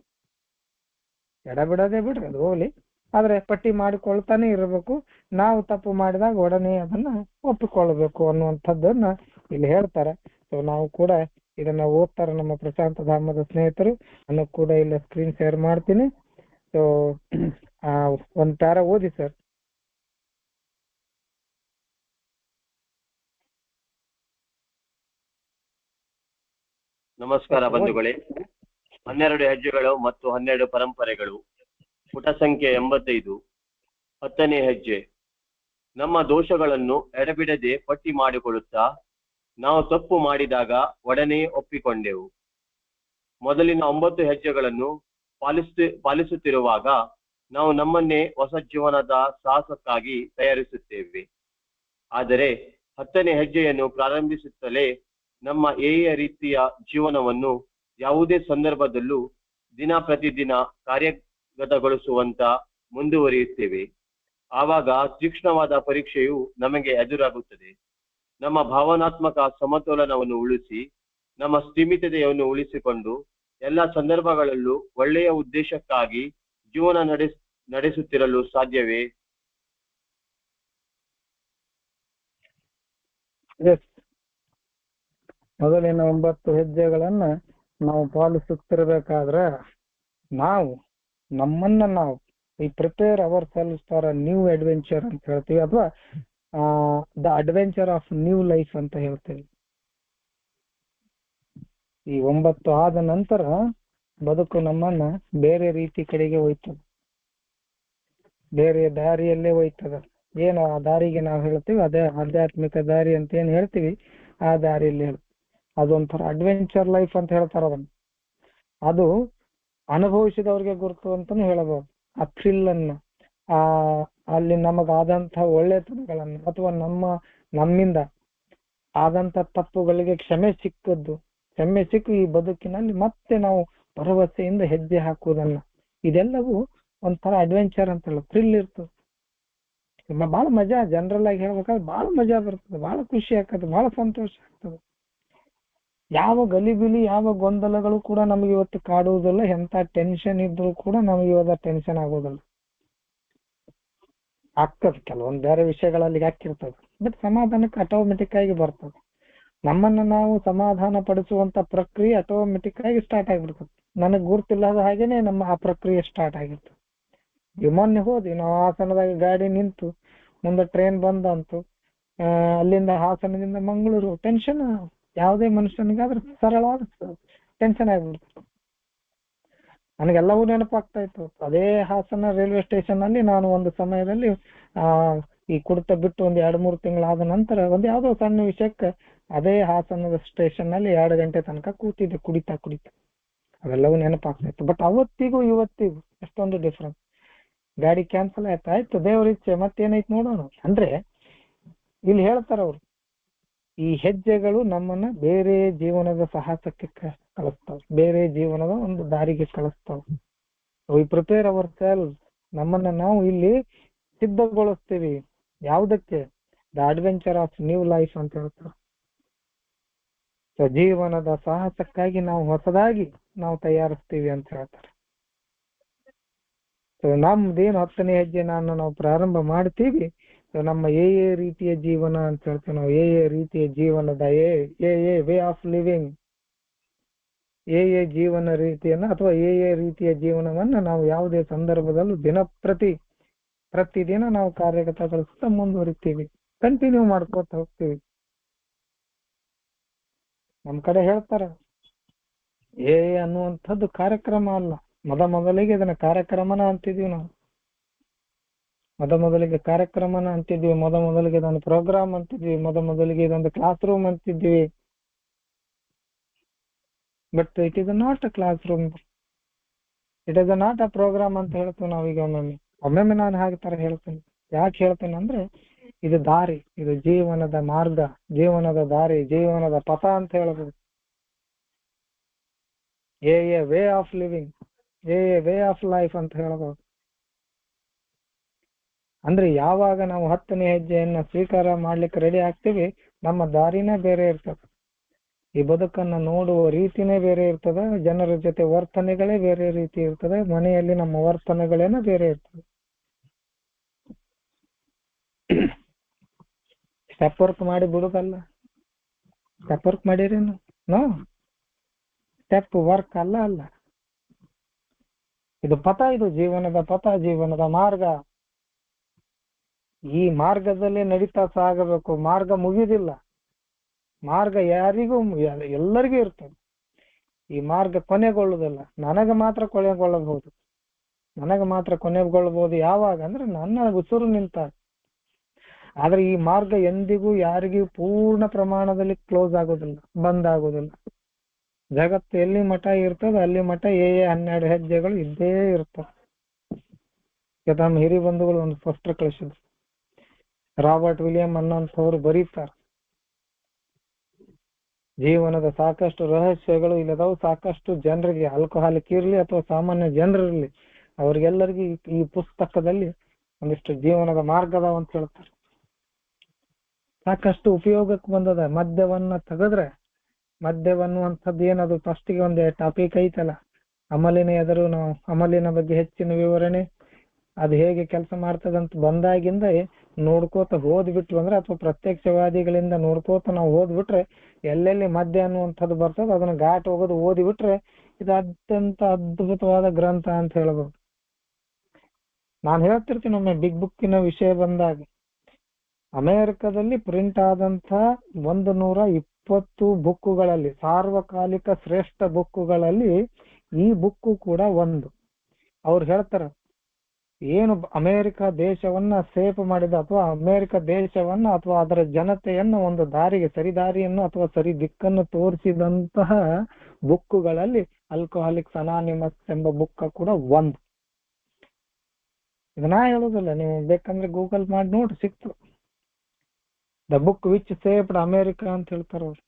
ಎಡಬಿಡದೆ ಬಿಡ್ರಿ, ಅದು ಹೋಗ್ಲಿ, ಆದ್ರೆ ಪಟ್ಟಿ ಮಾಡಿಕೊಳ್ತಾನೆ ಇರಬೇಕು. ನಾವು ತಪ್ಪು ಮಾಡಿದಾಗ ಒಡನೆ ಅದನ್ನ ಒಪ್ಪಿಕೊಳ್ಬೇಕು ಅನ್ನುವಂಥದ್ದನ್ನ ಇಲ್ಲಿ ಹೇಳ್ತಾರೆ. ಸೊ ನಾವು ಕೂಡ ಇದನ್ನ ಓದ್ತಾರೆ ನಮ್ಮ ಪ್ರಶಾಂತ ಧಾಮದ ಸ್ನೇಹಿತರು, ನಾನು ಕೂಡ ಇಲ್ಲ ಸ್ಕ್ರೀನ್ ಶೇರ್ ಮಾಡ್ತೀನಿ. ಸೊ ಒಂದ್ ಪ್ಯಾರ ಓದಿ ಸರ್. ನಮಸ್ಕಾರ ಬಂಧುಗಳೇ. 12 ಹೆಜ್ಜೆಗಳು ಮತ್ತು 12 ಪರಂಪರೆಗಳು, ಪುಟ ಸಂಖ್ಯೆ 85. 10ನೇ ಹೆಜ್ಜೆ. ನಮ್ಮ ದೋಷಗಳನ್ನು ಎಡಬಿಡದೆ ಪಟ್ಟಿ ಮಾಡಿಕೊಳ್ಳುತ್ತಾ ನಾವು ತಪ್ಪು ಮಾಡಿದಾಗ ಒಡನೆ ಒಪ್ಪಿಕೊಂಡೆವು. ಮೊದಲಿನ 9 ಹೆಜ್ಜೆಗಳನ್ನು ಪಾಲಿಸುತ್ತಿರುವಾಗ ನಾವು ನಮ್ಮನ್ನೇ ಹೊಸ ಜೀವನದ ಸಾಹಸಕ್ಕಾಗಿ ತಯಾರಿಸುತ್ತೇವೆ. ಆದರೆ 10ನೇ ಹೆಜ್ಜೆಯನ್ನು ಪ್ರಾರಂಭಿಸುತ್ತಲೇ ನಮ್ಮ ಏಯ ರೀತಿಯ ಜೀವನವನ್ನು ಯಾವುದೇ ಸಂದರ್ಭದಲ್ಲೂ ದಿನ ಪ್ರತಿದಿನ ಕಾರ್ಯಗತಗೊಳಿಸುವಂತ ಮುಂದುವರಿಯುತ್ತೇವೆ. ಆವಾಗ ತೀಕ್ಷ್ಣವಾದ ಪರೀಕ್ಷೆಯು ನಮಗೆ ಎದುರಾಗುತ್ತದೆ. ನಮ್ಮ ಭಾವನಾತ್ಮಕ ಸಮತೋಲನವನ್ನು ಉಳಿಸಿ, ನಮ್ಮ ಸ್ಥಿಮಿತತೆಯನ್ನು ಉಳಿಸಿಕೊಂಡು ಎಲ್ಲ ಸಂದರ್ಭಗಳಲ್ಲೂ ಒಳ್ಳೆಯ ಉದ್ದೇಶಕ್ಕಾಗಿ ಜೀವನ ನಡೆಸುತ್ತಿರಲು ಸಾಧ್ಯವೇ? ಮೊದಲಿನ 9 ಹೆಜ್ಜೆಗಳನ್ನ ನಾವು ಪಾಲಿಸುತ್ತಿರ್ಬೇಕಾದ್ರೆ ನಾವು ನಮ್ಮನ್ನ ನಾವು ಈ prepare ourselves for a new adventure ಅಂತ ಹೇಳ್ತೀವಿ, ಅಥವಾ the adventure of new life ಅಂತ ಹೇಳ್ತೀವಿ. ಈ 9 ಆದ ನಂತರ ಬದುಕು ನಮ್ಮನ್ನ ಬೇರೆ ರೀತಿ ಕಡೆಗೆ ಹೋಯ್ತದೆ, ಬೇರೆ ದಾರಿಯಲ್ಲೇ ಹೋಯ್ತದ. ಏನು ಆ ದಾರಿಗೆ ನಾವು ಹೇಳ್ತೀವಿ ಅದೇ ಆಧ್ಯಾತ್ಮಿಕ ದಾರಿ ಅಂತ ಏನ್ ಹೇಳ್ತೀವಿ, ಆ ದಾರಿಯಲ್ಲಿ ಅದೊಂಥರ ಅಡ್ವೆಂಚರ್ ಲೈಫ್ ಅಂತ ಹೇಳ್ತಾರ ಅದನ್ನ. ಅದು ಅನುಭವಿಸಿದವ್ರಿಗೆ ಗುರುತು ಅಂತಾನು ಹೇಳಬಹುದು. ಆ ಥ್ರಿಲ್ ಅನ್ನ, ಅಲ್ಲಿ ನಮಗಾದಂತಹ ಒಳ್ಳೆತನಗಳನ್ನ ಅಥವಾ ನಮ್ಮಿಂದ ಆದಂತ ತಪ್ಪುಗಳಿಗೆ ಕ್ಷಮೆ ಸಿಕ್ಕು ಈ ಬದುಕಿನಲ್ಲಿ ಮತ್ತೆ ನಾವು ಭರವಸೆಯಿಂದ ಹೆಜ್ಜೆ ಹಾಕುವುದನ್ನ, ಇದೆಲ್ಲವೂ ಒಂಥರ ಅಡ್ವೆಂಚರ್ ಅಂತ ಹೇಳ, ಥ್ರಿಲ್ ಇರ್ತದೆ. ಬಹಳ ಮಜಾ, ಜನರಲ್ ಆಗಿ ಹೇಳ್ಬೇಕಾದ್ರೆ ಬಹಳ ಮಜಾ ಬರ್ತದೆ, ಬಹಳ ಖುಷಿ ಆಗ್ತದೆ, ಬಹಳ ಸಂತೋಷ ಆಗ್ತದೆ. ಯಾವ ಗಲಿಬಿಲಿ, ಯಾವ ಗೊಂದಲಗಳು ಕೂಡ ನಮಗೆ ಇವತ್ತು ಕಾಡುವುದಿಲ್ಲ. ಎಂತ ಟೆನ್ಷನ್ ಇದ್ರು ಕೂಡ ನಮಗೆ ಇವತ್ತು ಟೆನ್ಷನ್ ಆಗೋದಿಲ್ಲ. ಆಗ್ತದೆ ಕೆಲವೊಂದು ಬೇರೆ ವಿಷಯಗಳಲ್ಲಿ ಆಗ್ತಿರ್ತದೆ, ಬಟ್ ಸಮಾಧಾನಕ್ಕೆ ಆಟೋಮೆಟಿಕ್ ಆಗಿ ಬರ್ತದೆ. ನಮ್ಮನ್ನ ನಾವು ಸಮಾಧಾನ ಪಡಿಸುವಂತ ಪ್ರಕ್ರಿಯೆ ಆಟೋಮೆಟಿಕ್ ಆಗಿ ಸ್ಟಾರ್ಟ್ ಆಗಿಬಿಡ್ತದೆ. ನನಗೆ ಗುರ್ತಿಲ್ಲದ ಹಾಗೇನೆ ನಮ್ಮ ಆ ಪ್ರಕ್ರಿಯೆ ಸ್ಟಾರ್ಟ್ ಆಗಿರ್ತದೆ. ಮೊನ್ನೆ ಹೋದ್ವಿ ನಾವು ಹಾಸನದಾಗ, ಗಾಡಿ ನಿಂತು ಮುಂದೆ ಟ್ರೈನ್ ಬಂದಂತು, ಅಲ್ಲಿಂದ ಹಾಸನದಿಂದ ಮಂಗಳೂರು. ಟೆನ್ಷನ್ ಯಾವುದೇ ಮನುಷ್ಯನಿಗಾದ್ರೆ ಸರಳವಾದ ಟೆನ್ಷನ್ ಆಗ್ಬಿಡ್ತು. ನನಗೆಲ್ಲವೂ ನೆನಪಾಗ್ತಾ ಇತ್ತು. ಅದೇ ಹಾಸನ ರೈಲ್ವೆ ಸ್ಟೇಷನ್ ಅಲ್ಲಿ ನಾನು ಒಂದು ಸಮಯದಲ್ಲಿ ಈ ಕುಡಿತ ಬಿಟ್ಟು ಒಂದು 2-3 ತಿಂಗಳಾದ ನಂತರ ಒಂದು ಯಾವುದೋ ಸಣ್ಣ ವಿಷಯಕ್ಕೆ ಅದೇ ಹಾಸನದ ಸ್ಟೇಷನ್ ನಲ್ಲಿ 2 ಗಂಟೆ ತನಕ ಕೂತಿದ್ದೆ ಕುಡಿತಾ. ಅವೆಲ್ಲವೂ ನೆನಪಾಗ್ತಾ ಇತ್ತು. ಬಟ್ ಅವತ್ತಿಗೂ ಇವತ್ತಿಗೂ ಎಷ್ಟೊಂದು ಡಿಫ್ರೆನ್ಸ್. ಗಾಡಿ ಕ್ಯಾನ್ಸಲ್ ಆಯ್ತು, ದೇವ್ರ ಇಚ್ಛೆ, ಮತ್ತೇನೈತೆ ನೋಡೋಣ. ಅಂದ್ರೆ ಇಲ್ಲಿ ಹೇಳ್ತಾರ ಅವ್ರು, ಈ ಹೆಜ್ಜೆಗಳು ನಮ್ಮನ್ನ ಬೇರೆ ಜೀವನದ ಸಾಹಸಕ್ಕೆ ಕಳಿಸ್ತಾವ, ಬೇರೆ ಜೀವನದ ಒಂದು ದಾರಿಗೆ ಕಳಿಸ್ತಾವ. ವಿ ಪ್ರಿಪೇರ್ ಅವರ್ ಸೆಲ್ಫ್, ನಮ್ಮನ್ನ ನಾವು ಇಲ್ಲಿ ಸಿದ್ಧಗೊಳಿಸ್ತೀವಿ. ಯಾವುದಕ್ಕೆ? The adventure of new life ಅಂತ ಹೇಳ್ತಾರೆ. ಜೀವನದ ಸಾಹಸಕ್ಕಾಗಿ ನಾವು ಹೊಸದಾಗಿ ನಾವು ತಯಾರಿಸ್ತೀವಿ ಅಂತ ಹೇಳ್ತಾರೆ. ನಮ್ದೇನು 10ನೇ ಹೆಜ್ಜೆ ನಾವು ಪ್ರಾರಂಭ ಮಾಡ್ತೀವಿ, ನಮ್ಮ ಏ ರೀತಿಯ ಜೀವನ ಅಂತ ಹೇಳ್ತೀವಿ ನಾವು. ಏ ರೀತಿಯ ಜೀವನದ ವೇ ಆಫ್ ಲಿವಿಂಗ್, ಏ ಜೀವನ ರೀತಿಯನ್ನ ಅಥವಾ ಏ ರೀತಿಯ ಜೀವನವನ್ನ ನಾವು ಯಾವುದೇ ಸಂದರ್ಭದಲ್ಲೂ ಪ್ರತಿದಿನ ನಾವು ಕಾರ್ಯಗತಗೊಳಿಸ್ತಾ ಮುಂದುವರಿತೀವಿ, ಕಂಟಿನ್ಯೂ ಮಾಡ್ಕೋತ ಹೋಗ್ತೀವಿ. ನಮ್ ಕಡೆ ಹೇಳ್ತಾರ, ಏ ಅನ್ನುವಂಥದ್ದು ಕಾರ್ಯಕ್ರಮ ಅಲ್ಲ. ಮೊದಲಿಗೆ ಇದನ್ನ ಕಾರ್ಯಕ್ರಮನ ಅಂತಿದ್ವಿ ನಾವು. ಮೊದಲಿಗೆ ಕಾರ್ಯಕ್ರಮನ ಅಂತಿದ್ವಿ, ಮೊದಲಿಗೆ ಇದೊಂದು ಪ್ರೋಗ್ರಾಮ್ ಅಂತಿದ್ವಿ, ಮೊದಲಿಗೆ ಇದೊಂದು ಕ್ಲಾಸ್ ರೂಮ್ ಅಂತಿದ್ವಿ. But it is not a classroom, it is not a program ಅಂತ ಹೇಳ್ತೀವಿ ನಾವೀಗ. ಒಮ್ಮೊಮ್ಮೆ ನಾನು ಹಾಗೆ ತರ ಹೇಳ್ತೇನೆ. ಯಾಕೆ ಹೇಳ್ತೇನೆ ಅಂದ್ರೆ, ಇದು ದಾರಿ, ಇದು ಜೀವನದ ಮಾರ್ಗ, ಜೀವನದ ದಾರಿ, ಜೀವನದ ಪಥ ಅಂತ ಹೇಳ್ಬೋದು. A way of living, way of life ಅಂತ ಹೇಳ್ಬೋದು. ಅಂದ್ರೆ ಯಾವಾಗ ನಾವು 10ನೇ ಹೆಜ್ಜೆಯನ್ನ ಸ್ವೀಕಾರ ಮಾಡ್ಲಿಕ್ಕೆ ರೆಡಿ ಆಗ್ತೀವಿ, ನಮ್ಮ ದಾರಿನೇ ಬೇರೆ ಇರ್ತದೆ, ಈ ಬದುಕನ್ನ ನೋಡುವ ರೀತಿನೇ ಬೇರೆ ಇರ್ತದೆ, ಜನರ ಜೊತೆ ವರ್ತನೆಗಳೇ ಬೇರೆ ರೀತಿ ಇರ್ತದೆ, ಮನೆಯಲ್ಲಿ ನಮ್ಮ ವರ್ತನೆಗಳೇನೋ ಬೇರೆ ಇರ್ತದೆ. ಸ್ಟೆಪ್ ವರ್ಕ್ ಮಾಡಿ ಬಿಡುದಲ್ಲ. ಸ್ಟೆಪ್ ವರ್ಕ್ ಮಾಡಿರೇನು? ನೋ, ಸ್ಟೆಪ್ ವರ್ಕ್ ಅಲ್ಲ. ಇದು ಪಥ, ಇದು ಜೀವನದ ಪಥ, ಜೀವನದ ಮಾರ್ಗ. ಈ ಮಾರ್ಗದಲ್ಲಿ ನಡೀತಾ ಸಾಗಬೇಕು. ಮಾರ್ಗ ಮುಗಿದಿಲ್ಲ. ಮಾರ್ಗ ಯಾರಿಗೂ, ಎಲ್ಲರಿಗೂ ಇರ್ತದೆ. ಈ ಮಾರ್ಗ ಕೊನೆಗೊಳ್ಳುವುದಿಲ್ಲ. ನನಗೆ ಮಾತ್ರ ಕೊನೆಗೊಳ್ಳಬಹುದು. ಯಾವಾಗ ಅಂದ್ರೆ ನನ್ನ ಉಸಿರು ನಿಂತಾಗ. ಆದ್ರೆ ಈ ಮಾರ್ಗ ಎಂದಿಗೂ ಯಾರಿಗೂ ಪೂರ್ಣ ಪ್ರಮಾಣದಲ್ಲಿ ಕ್ಲೋಸ್ ಆಗೋದಿಲ್ಲ, ಬಂದ್ ಆಗೋದಿಲ್ಲ. ಜಗತ್ತು ಎಲ್ಲಿ ಮಠ ಇರ್ತದೆ ಅಲ್ಲಿ ಮಠ 12 ಹೆಜ್ಜೆಗಳು ಇದ್ದೇ ಇರ್ತವೆ. ನಮ್ಮ ಹಿರಿ ಬಂಧುಗಳು ಒಂದು ಪೋಸ್ಟರ್ ಕಳಿಸಿದ್ರು, ರಾಬರ್ಟ್ ವಿಲಿಯಂ ಅನ್ನೋಂಥವ್ರು ಬರೀತಾರೆ. ಜೀವನದ ಸಾಕಷ್ಟು ರಹಸ್ಯಗಳು ಇಲ್ಲದವು, ಸಾಕಷ್ಟು ಜನರಿಗೆ, ಆಲ್ಕೋಹಾಲಿಕ್ ಇರ್ಲಿ ಅಥವಾ ಸಾಮಾನ್ಯ ಜನರಿರ್ಲಿ, ಅವ್ರಿಗೆಲ್ಲರಿಗೂ ಈ ಪುಸ್ತಕದಲ್ಲಿ ಒಂದಿಷ್ಟು ಜೀವನದ ಮಾರ್ಗದ ಅಂತ ಹೇಳ್ತಾರೆ. ಸಾಕಷ್ಟು ಉಪಯೋಗಕ್ಕೆ ಬಂದದ. ಮದ್ಯವನ್ನ ತೆಗೆದ್ರೆ, ಮದ್ಯವನ್ನುವಂಥದ್ದು ಏನದು, ಫಸ್ಟಿಗೆ ಒಂದು ಟಾಪಿಕ್ ಐತಲ್ಲ, ಅಮಲಿನ ಎದುರು ನಾವು ಅಮಲಿನ ಬಗ್ಗೆ ಹೆಚ್ಚಿನ ವಿವರಣೆ, ಅದು ಹೇಗೆ ಕೆಲಸ ಮಾಡ್ತದಂತ ಬಂದಾಗಿಂದ ನೋಡ್ಕೋತ ಹೋದ್ಬಿಟ್ವಿ ಅಂದ್ರೆ, ಅಥವಾ ಪ್ರತ್ಯಕ್ಷವಾದಿಗಳಿಂದ ನೋಡ್ಕೋತ ನಾವು ಹೋದ್ಬಿಟ್ರೆ ಎಲ್ಲೆಲ್ಲಿ ಮದ್ಯ ಅನ್ನುವಂಥದ್ದು ಬರ್ತದೆ ಅದನ್ನ ಘಾಟ್ ಹೋಗೋದು ಓದಿಬಿಟ್ರೆ ಇದು ಅತ್ಯಂತ ಅದ್ಭುತವಾದ ಗ್ರಂಥ ಅಂತ ಹೇಳ್ಬೋದು. ನಾನು ಹೇಳ್ತಿರ್ತೀನಿ ಒಮ್ಮೆ ಬಿಗ್ ಬುಕ್ಕಿನ ವಿಷಯ ಬಂದಾಗ, ಅಮೆರಿಕದಲ್ಲಿ ಪ್ರಿಂಟ್ ಆದಂತ 120 ಬುಕ್ಕುಗಳಲ್ಲಿ, ಸಾರ್ವಕಾಲಿಕ ಶ್ರೇಷ್ಠ ಬುಕ್ಕುಗಳಲ್ಲಿ ಈ ಬುಕ್ಕು ಕೂಡ ಒಂದು. ಅವ್ರು ಹೇಳ್ತಾರ, ಏನು ಅಮೆರಿಕ ದೇಶವನ್ನ ಸೇಫ್ ಮಾಡಿದ ಅಥವಾ ಅಮೆರಿಕ ದೇಶವನ್ನ ಅಥವಾ ಅದರ ಜನತೆಯನ್ನು ಒಂದು ದಾರಿಗೆ, ಸರಿ ದಾರಿಯನ್ನು ಅಥವಾ ಸರಿ ದಿಕ್ಕನ್ನು ತೋರಿಸಿದಂತಹ ಬುಕ್ಕುಗಳಲ್ಲಿ ಆಲ್ಕೋಹಾಲಿಕ್ಸ್ ಅನಾನಿಮಸ್ ಎಂಬ ಬುಕ್ಕ ಕೂಡ ಒಂದು. ಇದನ್ನ ಹೇಳುದಿಲ್ಲ, ನೀವು ಬೇಕಂದ್ರೆ ಗೂಗಲ್ ಮಾಡಿ ನೋಡ್ರಿ, ಸಿಕ್ತು. ದ ಬುಕ್ ವಿಚ್ ಸೇಫ್ಡ್ ಅಮೆರಿಕ ಅಂತ ಹೇಳ್ತಾರ ಅವ್ರು.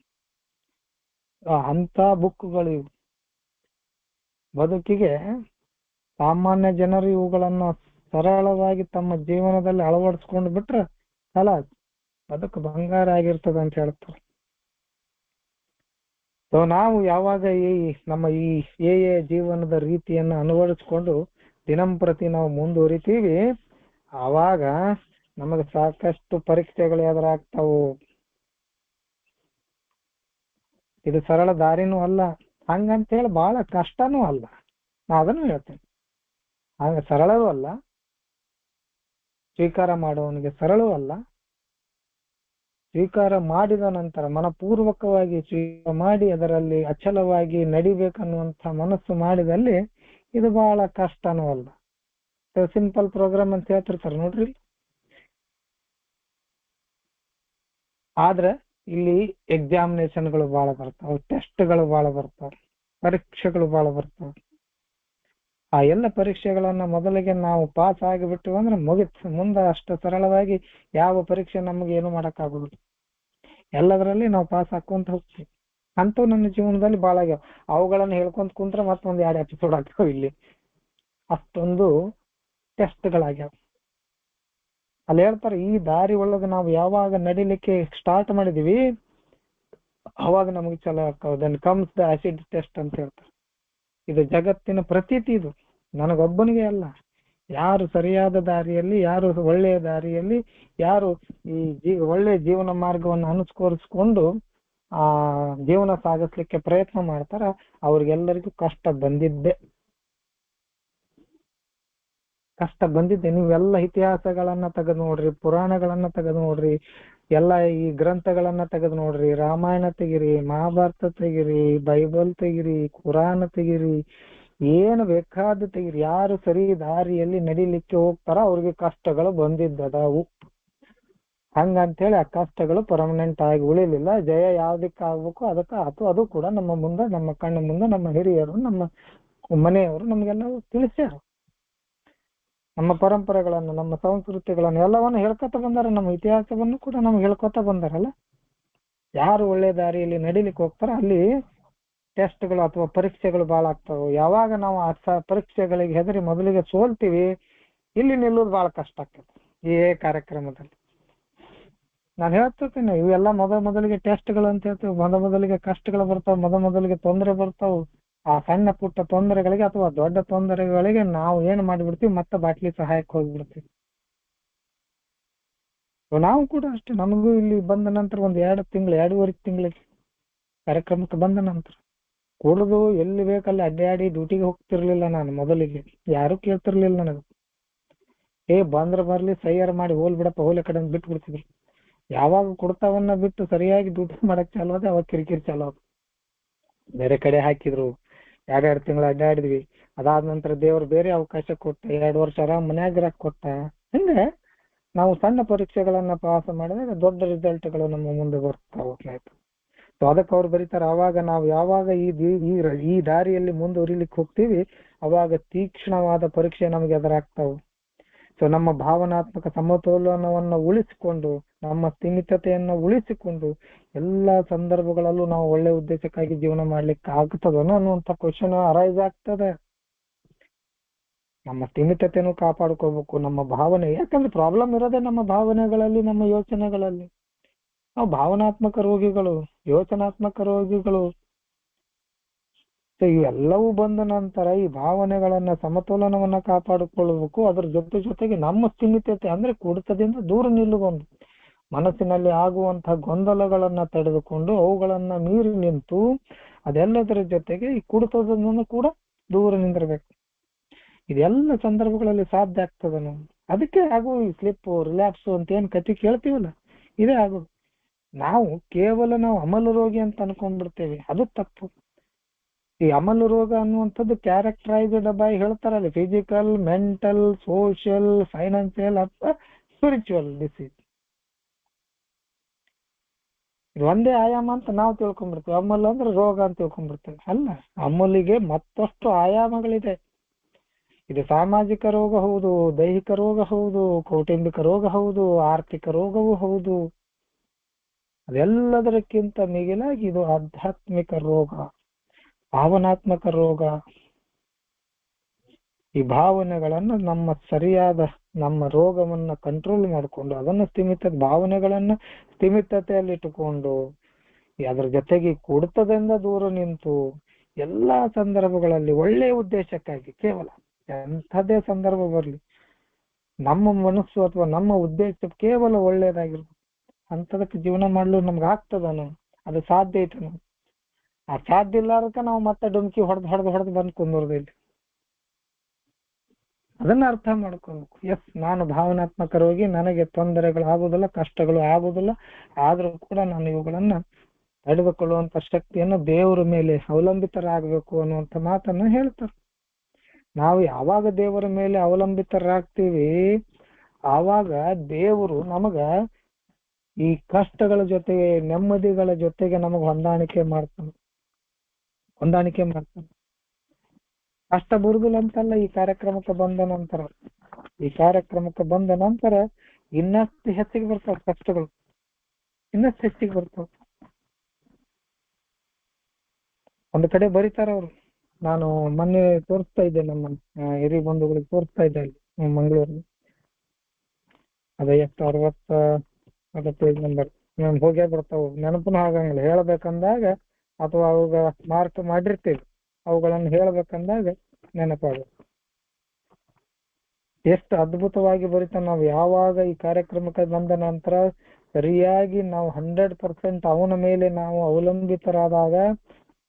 ಅಂತ ಬುಕ್ಕುಗಳು ಇವು. ಬದುಕಿಗೆ ಸಾಮಾನ್ಯ ಜನರು ಇವುಗಳನ್ನು ಸರಳವಾಗಿ ತಮ್ಮ ಜೀವನದಲ್ಲಿ ಅಳವಡಿಸ್ಕೊಂಡು ಬಿಟ್ರೆ ಅಲ್ಲ, ಬದುಕು ಬಂಗಾರ ಆಗಿರ್ತದ ಅಂತ ಹೇಳ್ತಾರೆ. ಸೊ ನಾವು ಯಾವಾಗ ನಮ್ಮ ಈ ಜೀವನದ ರೀತಿಯನ್ನು ಅಳವಡಿಸ್ಕೊಂಡು ದಿನಂಪ್ರತಿ ನಾವು ಮುಂದುವರಿತೀವಿ, ಆವಾಗ ನಮಗೆ ಸಾಕಷ್ಟು ಪರೀಕ್ಷೆಗಳು ಎದುರಾಗ್ತಾವು. ಇದು ಸರಳ ದಾರಿನೂ ಅಲ್ಲ, ಹಂಗಂತೇಳಿ ಬಹಳ ಕಷ್ಟನೂ ಅಲ್ಲ. ನಾ ಅದನ್ನು ಹೇಳ್ತೇನೆ, ಹಾಗೆ ಸರಳವೂ ಅಲ್ಲ, ಸ್ವೀಕಾರ ಮಾಡುವವನಿಗೆ ಸರಳವೂ ಅಲ್ಲ. ಸ್ವೀಕಾರ ಮಾಡಿದ ನಂತರ ಮನಪೂರ್ವಕವಾಗಿ ಸ್ವೀಕಾರ ಮಾಡಿ ಅದರಲ್ಲಿ ಅಚಲವಾಗಿ ನಡಿಬೇಕನ್ನುವಂಥ ಮನಸ್ಸು ಮಾಡಿದಲ್ಲಿ ಇದು ಬಹಳ ಕಷ್ಟನೂ ಅಲ್ಲ. ಸಿಂಪಲ್ ಪ್ರೋಗ್ರಾಮ್ ಅಂತ ಹೇಳ್ತಿರ್ತಾರೆ ನೋಡ್ರಿ. ಆದ್ರೆ ಇಲ್ಲಿ ಎಕ್ಸಾಮಿನೇಷನ್ಗಳು ಬಹಳ ಬರ್ತಾವ, ಟೆಸ್ಟ್ಗಳು ಬಹಳ ಬರ್ತಾವ, ಪರೀಕ್ಷೆಗಳು ಬಹಳ ಬರ್ತಾವ. ಆ ಎಲ್ಲ ಪರೀಕ್ಷೆಗಳನ್ನ ಮೊದಲಿಗೆ ನಾವು ಪಾಸ್ ಆಗಿಬಿಟ್ಟು ಅಂದ್ರೆ ಮುಗಿತು. ಮುಂದೆ ಅಷ್ಟು ಸರಳವಾಗಿ ಯಾವ ಪರೀಕ್ಷೆ ನಮ್ಗೆ ಏನು ಮಾಡಕ್ ಆಗುದಿಲ್ಲ. ಎಲ್ಲದರಲ್ಲಿ ನಾವು ಪಾಸ್ ಹಾಕೊಂತ ಹೋಗ್ತೀವಿ. ಅಂತೂ ನನ್ನ ಜೀವನದಲ್ಲಿ ಬಹಳ ಆಗ್ಯಾವ. ಅವುಗಳನ್ನ ಹೇಳ್ಕೊಂತ ಕುಂತ್ರೆ ಮತ್ತೊಂದು 2 ಎಪಿಸೋಡ್ ಆಗ್ತಾವ ಇಲ್ಲಿ. ಅಷ್ಟೊಂದು ಟೆಸ್ಟ್ಗಳಾಗ್ಯಾವ. ಅಲ್ಲಿ ಹೇಳ್ತಾರೆ, ಈ ದಾರಿ ಒಳಗೆ ನಾವು ಯಾವಾಗ ನಡಿಲಿಕ್ಕೆ ಸ್ಟಾರ್ಟ್ ಮಾಡಿದೀವಿ ಅವಾಗ ನಮಗೆ ಚಲೋ ಆಗ್ತಾವ. Then comes the acid test ಅಂತ ಹೇಳ್ತಾರೆ. ಇದು ಜಗತ್ತಿನ ಪ್ರತೀತಿ. ಇದು ನನಗೊಬ್ಬನಿಗೆ ಅಲ್ಲ, ಯಾರು ಸರಿಯಾದ ದಾರಿಯಲ್ಲಿ, ಯಾರು ಒಳ್ಳೆಯ ದಾರಿಯಲ್ಲಿ, ಯಾರು ಈ ಒಳ್ಳೆಯ ಜೀವನ ಮಾರ್ಗವನ್ನು ಅನುಸ್ಕರಿಸ್ಕೊಂಡು ಆ ಜೀವನ ಸಾಗಿಸ್ಲಿಕ್ಕೆ ಪ್ರಯತ್ನ ಮಾಡ್ತಾರ, ಅವ್ರಿಗೆಲ್ಲರಿಗೂ ಕಷ್ಟ ಬಂದಿದ್ದೆ. ನೀವೆಲ್ಲ ಇತಿಹಾಸಗಳನ್ನ ತೆಗೆದು ನೋಡ್ರಿ, ಪುರಾಣಗಳನ್ನ ತೆಗೆದು ನೋಡ್ರಿ, ಎಲ್ಲ ಈ ಗ್ರಂಥಗಳನ್ನ ತೆಗೆದು ನೋಡ್ರಿ. ರಾಮಾಯಣ ತೆಗಿರಿ, ಮಹಾಭಾರತ ತೆಗಿರಿ, ಬೈಬಲ್ ತೆಗಿರಿ, ಕುರಾನ್ ತೆಗಿರಿ, ಏನು ಬೇಕಾದ ತೆಗಿರಿ. ಯಾರು ಸರಿ ದಾರಿಯಲ್ಲಿ ನಡಿಲಿಕ್ಕೆ ಹೋಗ್ತಾರ ಅವ್ರಿಗೆ ಕಷ್ಟಗಳು ಬಂದಿದ್ದವು. ಹಂಗಂತೇಳಿ ಆ ಕಷ್ಟಗಳು ಪರ್ಮನೆಂಟ್ ಆಗಿ ಉಳಿಲಿಲ್ಲ. ಜಯ ಯಾವ್ದಕ್ಕೆ ಆಗ್ಬೇಕು ಅದಕ್ಕೆ ಆತು. ಅದು ಕೂಡ ನಮ್ಮ ಮುಂದೆ, ನಮ್ಮ ಕಣ್ಣ ಮುಂದೆ ನಮ್ಮ ಹಿರಿಯರು, ನಮ್ಮ ಮನೆಯವರು ನಮ್ಗೆಲ್ಲ ತಿಳಿಸ್ಯಾರ. ನಮ್ಮ ಪರಂಪರೆಗಳನ್ನು, ನಮ್ಮ ಸಂಸ್ಕೃತಿಗಳನ್ನು ಎಲ್ಲವನ್ನು ಹೇಳ್ಕೊತ ಬಂದಾರ. ನಮ್ಮ ಇತಿಹಾಸವನ್ನು ಕೂಡ ನಮ್ಗೆ ಹೇಳ್ಕೊತ ಬಂದಾರಲ್ಲ. ಯಾರು ಒಳ್ಳೆ ದಾರಿಯಲ್ಲಿ ನಡಿಲಿಕ್ಕೆ ಹೋಗ್ತಾರ ಅಲ್ಲಿ ಟೆಸ್ಟ್ಗಳು ಅಥವಾ ಪರೀಕ್ಷೆಗಳು ಬಹಳ ಆಗ್ತಾವೆ. ಯಾವಾಗ ನಾವು ಆ ಪರೀಕ್ಷೆಗಳಿಗೆ ಹೆದರಿ ಮೊದಲಿಗೆ ಸೋಲ್ತೀವಿ, ಇಲ್ಲಿ ನಿಲ್ಲೋದು ಬಹಳ ಕಷ್ಟ ಆಗ್ತದೆ. ಈ ಕಾರ್ಯಕ್ರಮದಲ್ಲಿ ನಾನು ಹೇಳ್ತಿರ್ತೀನಿ, ಇವೆಲ್ಲ ಮೊದಲಿಗೆ ಟೆಸ್ಟ್ಗಳು ಅಂತ ಹೇಳ್ತೀವಿ. ಮೊದಲಿಗೆ ಕಷ್ಟಗಳು ಬರ್ತಾವ, ಮೊದಲಿಗೆ ತೊಂದರೆ ಬರ್ತಾವ. ಆ ಸಣ್ಣ ಪುಟ್ಟ ತೊಂದರೆಗಳಿಗೆ ಅಥವಾ ದೊಡ್ಡ ತೊಂದರೆಗಳಿಗೆ ನಾವು ಏನ್ ಮಾಡಿಬಿಡ್ತೀವಿ, ಮತ್ತೆ ಬಾಟ್ಲಿ ಸಹಾಯಕ್ಕೆ ಹೋಗ್ಬಿಡ್ತೀವಿ. ನಾವು ಕೂಡ ಅಷ್ಟೇ. ನಮಗೂ ಇಲ್ಲಿ ಬಂದ ನಂತರ ಒಂದು 2-2.5 ತಿಂಗಳಿಗೆ ಕಾರ್ಯಕ್ರಮಕ್ಕೆ ಬಂದ ನಂತರ ಕುಡಿದು ಎಲ್ಲಿ ಬೇಕಲ್ಲಿ ಅಡ್ಡಾಡಿ ಡ್ಯೂಟಿಗೆ ಹೋಗ್ತಿರ್ಲಿಲ್ಲ ನಾನು. ಮೊದಲಿಗೆ ಯಾರು ಕೇಳ್ತಿರ್ಲಿಲ್ಲ ನನಗೆ. ಬಂದ್ರ ಬರ್ಲಿ, ಸೈಯರ್ ಮಾಡಿ ಹೋಲ್ ಬಿಡಪ್ಪ, ಹೋಲಿ ಕಡೆ ಬಿಟ್ಟು ಬಿಡ್ತಿದ್ರು. ಯಾವಾಗ ಕುಡ್ತಾವನ್ನ ಬಿಟ್ಟು ಸರಿಯಾಗಿ ಡ್ಯೂಟಿ ಮಾಡಕ್ ಚಾಲು ಆದ ಅವಾಗ ಕಿರಿಕಿರಿ ಚಾಲು ಆದ. ಬೇರೆ ಕಡೆ ಹಾಕಿದ್ರು, 2 ತಿಂಗಳು ಅಡ್ಡಾಡಿದ್ವಿ. ಅದಾದ ನಂತರ ದೇವ್ರು ಬೇರೆ ಅವಕಾಶ ಕೊಟ್ಟ, 2 ವರ್ಷ ಆರಾಮ್ ಮನ್ಯಾಗ ಕೊಟ್ಟ. ಹಂಗೆ ನಾವು ಸಣ್ಣ ಪರೀಕ್ಷೆಗಳನ್ನ ಪಾಸ್ ಮಾಡಿದ್ರೆ ದೊಡ್ಡ ರಿಸಲ್ಟ್ಗಳು ನಮ್ಮ ಮುಂದೆ ಬರ್ತಾವ. ಸೊ ಅದಕ್ಕೆ ಅವ್ರು ಬರೀತಾರೆ, ಅವಾಗ ನಾವು ಯಾವಾಗ ಈ ದಾರಿಯಲ್ಲಿ ಮುಂದುವರಿಲಿಕ್ಕೆ ಹೋಗ್ತೀವಿ ಅವಾಗ ತೀಕ್ಷ್ಣವಾದ ಪರೀಕ್ಷೆ ನಮ್ಗೆ ಎದುರಾಗ್ತಾವ. ಸೊ ನಮ್ಮ ಭಾವನಾತ್ಮಕ ಸಮತೋಲನವನ್ನ ಉಳಿಸಿಕೊಂಡು, ನಮ್ಮ ಸ್ಥಿಮಿತತೆಯನ್ನ ಉಳಿಸಿಕೊಂಡು ಎಲ್ಲಾ ಸಂದರ್ಭಗಳಲ್ಲೂ ನಾವು ಒಳ್ಳೆ ಉದ್ದೇಶಕ್ಕಾಗಿ ಜೀವನ ಮಾಡ್ಲಿಕ್ಕೆ ಆಗ್ತದನೋ ಅನ್ನುವಂಥ ಕ್ವಶನ್ ಅರೈಸ್ ಆಗ್ತದೆ. ನಮ್ಮ ಸ್ಥಿಮಿತತೆನೂ ಕಾಪಾಡ್ಕೋಬೇಕು, ನಮ್ಮ ಭಾವನೆ, ಯಾಕಂದ್ರೆ ಪ್ರಾಬ್ಲಮ್ ಇರೋದೇ ನಮ್ಮ ಭಾವನೆಗಳಲ್ಲಿ, ನಮ್ಮ ಯೋಚನೆಗಳಲ್ಲಿ. ನಾವು ಭಾವನಾತ್ಮಕ ರೋಗಿಗಳು, ಯೋಚನಾತ್ಮಕ ರೋಗಿಗಳು. ಸೊ ಇವೆಲ್ಲವೂ ಬಂದ ನಂತರ ಈ ಭಾವನೆಗಳನ್ನ ಸಮತೋಲನವನ್ನ ಕಾಪಾಡಿಕೊಳ್ಳಬೇಕು. ಅದ್ರ ಜೊತೆಗೆ ನಮ್ಮ ಸ್ಥಿಮಿತತೆ ಅಂದ್ರೆ ಕುಡಿತದಿಂದ ದೂರ ನಿಲ್ಲುವುದು, ಮನಸ್ಸಿನಲ್ಲಿ ಆಗುವಂತಹ ಗೊಂದಲಗಳನ್ನ ತಡೆದುಕೊಂಡು ಅವುಗಳನ್ನ ಮೀರಿ ನಿಂತು ಅದೆಲ್ಲದರ ಜೊತೆಗೆ ಈ ಕುಡಿತದನ್ನು ಕೂಡ ದೂರ ನಿಂದಿರ್ಬೇಕು. ಇದೆಲ್ಲ ಸಂದರ್ಭಗಳಲ್ಲಿ ಸಾಧ್ಯ ಆಗ್ತದ. ನಾವು ಅದಕ್ಕೆ ಆಗು ಈ ಸ್ಲಿಪ್ ರಿಲ್ಯಾಪ್ಸ್ ಅಂತ ಏನ್ ಕತಿ ಕೇಳ್ತೀವಲ್ಲ, ಇದೇ ಆಗೋದು. ನಾವು ಅಮಲು ರೋಗಿ ಅಂತ ಅನ್ಕೊಂಡ್ಬಿಡ್ತೇವೆ, ಅದು ತಪ್ಪು. ಈ ಅಮಲು ರೋಗ ಅನ್ನುವಂಥದ್ದು ಕ್ಯಾರೆಕ್ಟರೈಸ್ಡ್ ಬೈ ಹೇಳ್ತಾರಲ್ಲ, ಫಿಸಿಕಲ್, ಮೆಂಟಲ್, ಸೋಷಿಯಲ್, ಫೈನಾನ್ಸಿಯಲ್ ಅಥವಾ ಸ್ಪಿರಿಚುವಲ್ ಡಿಸೀಸ್. ಇದು ಒಂದೇ ಆಯಾಮ ಅಂತ ನಾವು ತಿಳ್ಕೊಂಡ್ಬಿಡ್ತೇವೆ. ಅಮಲ್ ಅಂದ್ರೆ ರೋಗ ಅಂತ ತಿಳ್ಕೊಂಡ್ಬಿಡ್ತೇವೆ. ಅಲ್ಲ, ಅಮಲಿಗೆ ಮತ್ತಷ್ಟು ಆಯಾಮಗಳಿದೆ. ಇದು ಸಾಮಾಜಿಕ ರೋಗ ಹೌದು, ದೈಹಿಕ ರೋಗ ಹೌದು, ಕೌಟುಂಬಿಕ ರೋಗ ಹೌದು, ಆರ್ಥಿಕ ರೋಗವೂ ಹೌದು. ಅದೆಲ್ಲದಕ್ಕಿಂತ ಮಿಗಿಲಾಗಿ ಇದು ಆಧ್ಯಾತ್ಮಿಕ ರೋಗ, ಭಾವನಾತ್ಮಕ ರೋಗ. ಈ ಭಾವನೆಗಳನ್ನ ನಮ್ಮ ರೋಗವನ್ನ ಕಂಟ್ರೋಲ್ ಮಾಡಿಕೊಂಡು ಅದನ್ನ ಭಾವನೆಗಳನ್ನ ಸ್ಥಿಮಿತತೆಯಲ್ಲಿ ಇಟ್ಟುಕೊಂಡು ಅದ್ರ ಜೊತೆಗೆ ಕುಡಿತದಿಂದ ದೂರ ನಿಂತು ಎಲ್ಲಾ ಸಂದರ್ಭಗಳಲ್ಲಿ ಒಳ್ಳೆಯ ಉದ್ದೇಶಕ್ಕಾಗಿ, ಕೇವಲ ಎಂಥದೇ ಸಂದರ್ಭ ಬರ್ಲಿ, ನಮ್ಮ ಮನಸ್ಸು ಅಥವಾ ನಮ್ಮ ಉದ್ದೇಶ ಕೇವಲ ಒಳ್ಳೇದಾಗಿರ್ಬೇಕು. ಅಂತದಕ್ಕೆ ಜೀವನ ಮಾಡಲು ನಮ್ಗೆ ಆಗ್ತದನು? ಅದು ಸಾಧ್ಯ ಐತನು? ಆ ಸಾಧ್ಯ ಇಲ್ಲಾರಕ್ಕೆ ನಾವು ಮತ್ತೆ ಡುಮ್ಕಿ ಹೊಡೆದು ಬಂದು ಕುಂದೋರ್ದು ಇಲ್ಲಿ. ಅದನ್ನ ಅರ್ಥ ಮಾಡ್ಕೋಬೇಕು. ಎಸ್, ನಾನು ಭಾವನಾತ್ಮಕ ರೋಗಿ, ನನಗೆ ತೊಂದರೆಗಳು ಆಗುದಿಲ್ಲ, ಕಷ್ಟಗಳು ಆಗುದಿಲ್ಲ, ಆದ್ರೂ ಕೂಡ ನಾನು ಇವುಗಳನ್ನ ತಡೆದುಕೊಳ್ಳುವಂತ ಶಕ್ತಿಯನ್ನು ದೇವರ ಮೇಲೆ ಅವಲಂಬಿತರಾಗಬೇಕು ಅನ್ನುವಂಥ ಮಾತನ್ನ ಹೇಳ್ತಾರೆ. ನಾವು ಯಾವಾಗ ದೇವರ ಮೇಲೆ ಅವಲಂಬಿತರಾಗ್ತೀವಿ ಆವಾಗ ದೇವರು ನಮಗ ಈ ಕಷ್ಟಗಳ ಜೊತೆಗೆ ನೆಮ್ಮದಿಗಳ ಜೊತೆಗೆ ನಮಗ್ ಹೊಂದಾಣಿಕೆ ಮಾಡ್ತಾನೆ. ಕಷ್ಟ ಬರುದಿಲ್ಲ ಅಂತಲ್ಲ. ಈ ಕಾರ್ಯಕ್ರಮಕ್ಕೆ ಬಂದ ನಂತರ ಇನ್ನಷ್ಟು ಹೆಚ್ಚಿಗೆ ಬರ್ತಾವ ಕಷ್ಟಗಳು, ಇನ್ನಷ್ಟು ಹೆಚ್ಚಿಗೆ ಬರ್ತಾವ. ಒಂದು ಕಡೆ ಬರೀತಾರ ಅವ್ರು. ನಾನು ಮೊನ್ನೆ ತೋರಿಸ್ತಾ ಇದ್ದೆ, ನಮ್ಮ ಹಿರಿಯ ಬಂಧುಗಳಿಗೆ ತೋರಿಸ್ತಾ ಇದ್ದೆ ಅಲ್ಲಿ ಮಂಗಳೂರಲ್ಲಿ. ಅದ ಎಷ್ಟು 60 ಪೇಜ್ ನಂಬರ್ ಹೋಗೇ ಬರ್ತಾವ, ನೆನಪುನ ಆಗಂಗಿಲ್ಲ. ಹೇಳ್ಬೇಕಂದಾಗ ಅಥವಾ ಅವಾಗ ಮಾರ್ಕ್ ಮಾಡಿರ್ತೀವಿ, ಅವುಗಳನ್ನು ಹೇಳ್ಬೇಕಂದಾಗ ನೆನಪಾಗುತ್ತೆ. ಎಷ್ಟು ಅದ್ಭುತವಾಗಿ ಬರೀತಾನ. ನಾವು ಯಾವಾಗ ಈ ಕಾರ್ಯಕ್ರಮಕ್ಕೆ ಬಂದ ನಂತರ ಸರಿಯಾಗಿ ನಾವು 100% ಅವನ ಮೇಲೆ ನಾವು ಅವಲಂಬಿತರಾದಾಗ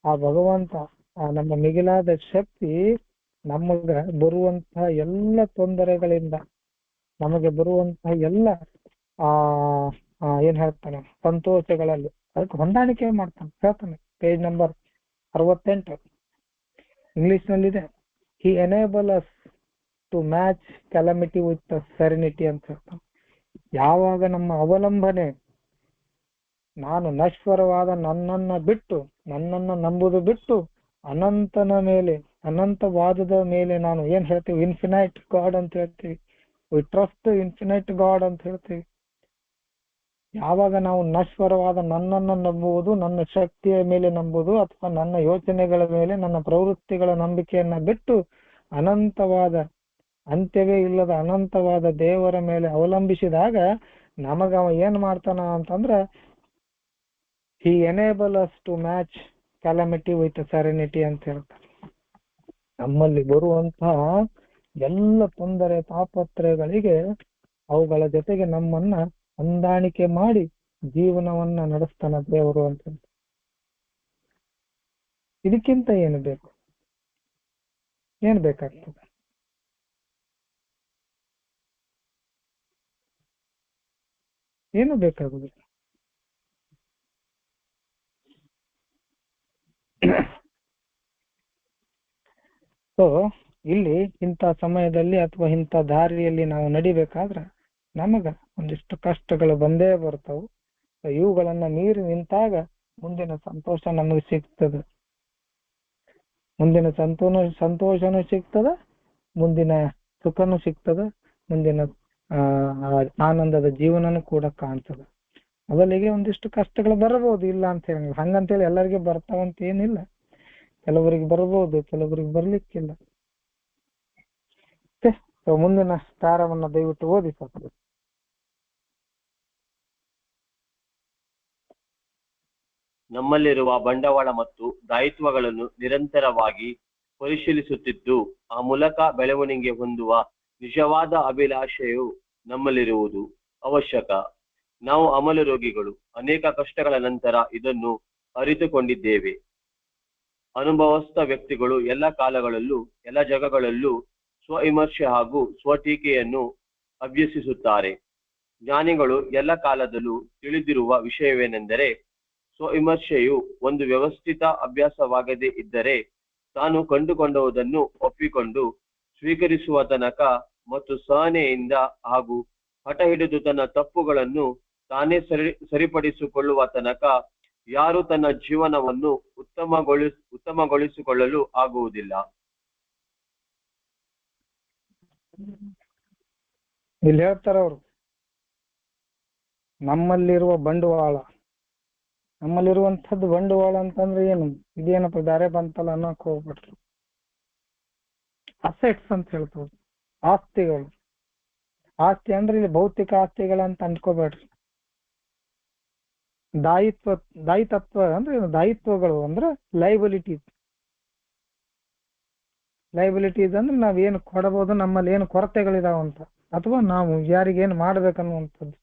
ಆ ಭಗವಂತ, ಆ ನಮ್ಮ ಮಿಗಿಲಾದ ಶಕ್ತಿ ನಮಗ ಬರುವಂತಹ ಎಲ್ಲ ತೊಂದರೆಗಳಿಂದ, ನಮಗೆ ಬರುವಂತಹ ಎಲ್ಲ ಏನ್ ಹೇಳ್ತಾನೆ ಸಂತೋಷಗಳಲ್ಲಿ ಅದಕ್ಕೆ ಹೊಂದಾಣಿಕೆ ಮಾಡ್ತಾನೆ. ಹೇಳ್ತಾನೆ ಪೇಜ್ ನಂಬರ್ 68 ಇಂಗ್ಲಿಷ್ ನಲ್ಲಿದೆ. He enable us to match calamity with serenity ಅಂತ ಹೇಳ್ತಾನೆ. ಯಾವಾಗ ನಮ್ಮ ಅವಲಂಬನೆ ನಾನು ನಶ್ವರವಾದ ನನ್ನನ್ನ ನಂಬುದು ಬಿಟ್ಟು ಅನಂತವಾದದ ಮೇಲೆ ನಾನು ಏನ್ ಹೇಳ್ತೀವಿ, ಇನ್ಫಿನೈಟ್ ಗಾಡ್ ಅಂತ ಹೇಳ್ತೀವಿ. ವಿ ಟ್ರಸ್ಟ್ ಇನ್ಫಿನೈಟ್ ಗಾಡ್ ಅಂತ ಹೇಳ್ತೀವಿ. ಯಾವಾಗ ನಾವು ನಶ್ವರವಾದ ನನ್ನನ್ನು ನಂಬುವುದು, ನನ್ನ ಶಕ್ತಿಯ ಮೇಲೆ ನಂಬುದು ಅಥವಾ ನನ್ನ ಯೋಚನೆಗಳ ಮೇಲೆ, ನನ್ನ ಪ್ರವೃತ್ತಿಗಳ ನಂಬಿಕೆಯನ್ನ ಬಿಟ್ಟು ಅನಂತವಾದ, ಅಂತ್ಯವೇ ಇಲ್ಲದ ಅನಂತವಾದ ದೇವರ ಮೇಲೆ ಅವಲಂಬಿಸಿದಾಗ ನಮಗ ಅವ ಏನ್ ಮಾಡ್ತಾನ ಅಂತಂದ್ರ he enable us to match calamity with serenity ಅಂತ ಹೇಳ್ತಾರೆ. ನಮ್ಮಲ್ಲಿ ಬರುವಂತಹ ಎಲ್ಲ ತೊಂದರೆ ತಾಪತ್ರಯಗಳಿಗೆ ಅವುಗಳ ಜೊತೆಗೆ ನಮ್ಮನ್ನ ಹೊಂದಾಣಿಕೆ ಮಾಡಿ ಜೀವನವನ್ನ ನಡೆಸ್ತಾನ ದೇವರು ಅಂತ. ಇದಕ್ಕಿಂತ ಏನು ಬೇಕು? ಏನ್ ಬೇಕಾಗ್ತದೆ? ಏನು ಬೇಕಾಗುದಿಲ್ಲ. ಸೊ ಇಲ್ಲಿ ಇಂಥ ಸಮಯದಲ್ಲಿ ಅಥವಾ ಇಂಥ ದಾರಿಯಲ್ಲಿ ನಾವು ನಡಿಬೇಕಾದ್ರೆ ನಮಗ ಒಂದಿಷ್ಟು ಕಷ್ಟಗಳು ಬಂದೇ ಬರ್ತಾವು. ಇವುಗಳನ್ನ ಮೀರಿ ನಿಂತಾಗ ಮುಂದಿನ ಸಂತೋಷ ನಮಗೆ ಸಿಗ್ತದೆ. ಮುಂದಿನ ಸಂತೋಷನೂ ಸಿಗ್ತದ, ಮುಂದಿನ ಸುಖನೂ ಸಿಗ್ತದ, ಮುಂದಿನ ಆನಂದದ ಜೀವನನೂ ಕೂಡ ಕಾಣ್ತದೆ. ಮೊದಲಿಗೆ ಒಂದಿಷ್ಟು ಕಷ್ಟಗಳು ಬರಬಹುದು, ಇಲ್ಲ ಅಂತ ಹೇಳಂಗಿಲ್ಲ. ಹಂಗಂತೇಳಿ ಎಲ್ಲರಿಗೆ ಬರ್ತಾವಂತ ಏನಿಲ್ಲ. ಕೆಲವರಿಗೆ ಬರಬಹುದು, ಕೆಲವರಿಗೆ ಬರ್ಲಿಕ್ಕಿಲ್ಲ. ಮುಂದಿನ ಸಾರವನ್ನ ದಯವಿಟ್ಟು ಓದಿ ಸ್ವಲ್ಪ. ನಮ್ಮಲ್ಲಿರುವ ಬಂಡವಾಳ ಮತ್ತು ದಾಯಿತ್ವಗಳನ್ನು ನಿರಂತರವಾಗಿ ಪರಿಶೀಲಿಸುತ್ತಿದ್ದು ಆ ಮೂಲಕ ಬೆಳವಣಿಗೆ ಹೊಂದುವ ನಿಜವಾದ ಅಭಿಲಾಷೆಯು ನಮ್ಮಲ್ಲಿರುವುದು ಅವಶ್ಯಕ. ನಾವು ಅಮಲು ರೋಗಿಗಳು. ಅನೇಕ ಕಷ್ಟಗಳ ನಂತರ ಇದನ್ನು ಅರಿತುಕೊಂಡಿದ್ದೇವೆ. ಅನುಭವಸ್ಥ ವ್ಯಕ್ತಿಗಳು ಎಲ್ಲ ಕಾಲಗಳಲ್ಲೂ ಎಲ್ಲ ಜಾಗಗಳಲ್ಲೂ ಸ್ವವಿಮರ್ಶೆ ಹಾಗೂ ಸ್ವಟೀಕೆಯನ್ನು ಅಭ್ಯಸಿಸುತ್ತಾರೆ. ಜ್ಞಾನಿಗಳು ಎಲ್ಲ ಕಾಲದಲ್ಲೂ ತಿಳಿದಿರುವ ವಿಷಯವೇನೆಂದರೆ, ಸ್ವವಿಮರ್ಶೆಯು ಒಂದು ವ್ಯವಸ್ಥಿತ ಅಭ್ಯಾಸವಾಗದೇ ಇದ್ದರೆ ತಾನು ಕಂಡುಕೊಂಡುವುದನ್ನು ಒಪ್ಪಿಕೊಂಡು ಸ್ವೀಕರಿಸುವ ತನಕ ಮತ್ತು ಸಹನೆಯಿಂದ ಹಾಗೂ ಹಠ ಹಿಡಿದು ತನ್ನ ತಪ್ಪುಗಳನ್ನು ತಾನೇ ಸರಿಪಡಿಸಿಕೊಳ್ಳುವ ತನಕ ಯಾರು ತನ್ನ ಜೀವನವನ್ನು ಉತ್ತಮಗೊಳಿಸಿಕೊಳ್ಳಲು ಆಗುವುದಿಲ್ಲ. ಇಲ್ಲಿ ಹೇಳ್ತಾರ ಅವರು, ನಮ್ಮಲ್ಲಿರುವಂಥದ್ದು ಬಂಡವಾಳ ಅಂತಂದ್ರೆ ಏನು? ಇದೇನಪ್ಪ ಬೇರೆ ಬಂತಲ್ಲ ಅನ್ನೋಕ್ ಹೋಗ್ಬಿಟ್ರು. ಅಸೆಟ್ಸ್ ಅಂತ ಹೇಳ್ತವ್ರು, ಆಸ್ತಿಗಳು. ಆಸ್ತಿ ಅಂದ್ರೆ ಇಲ್ಲಿ ಭೌತಿಕ ಆಸ್ತಿಗಳಂತ ಅಂದ್ಕೋಬೇಡ್ರಿ. ದಾಯಿತ್ವ ಅಂದ್ರೆ ದಾಯಿತ್ವಗಳು ಅಂದ್ರೆ ಲೈಬಿಲಿಟೀಸ್ ಅಂದ್ರೆ ನಾವೇನು ಕೊಡಬಹುದು, ನಮ್ಮಲ್ಲಿ ಏನು ಕೊರತೆಗಳಿದಾವಂತ, ಅಥವಾ ನಾವು ಯಾರಿಗೇನು ಮಾಡ್ಬೇಕನ್ನುವಂಥದ್ದು.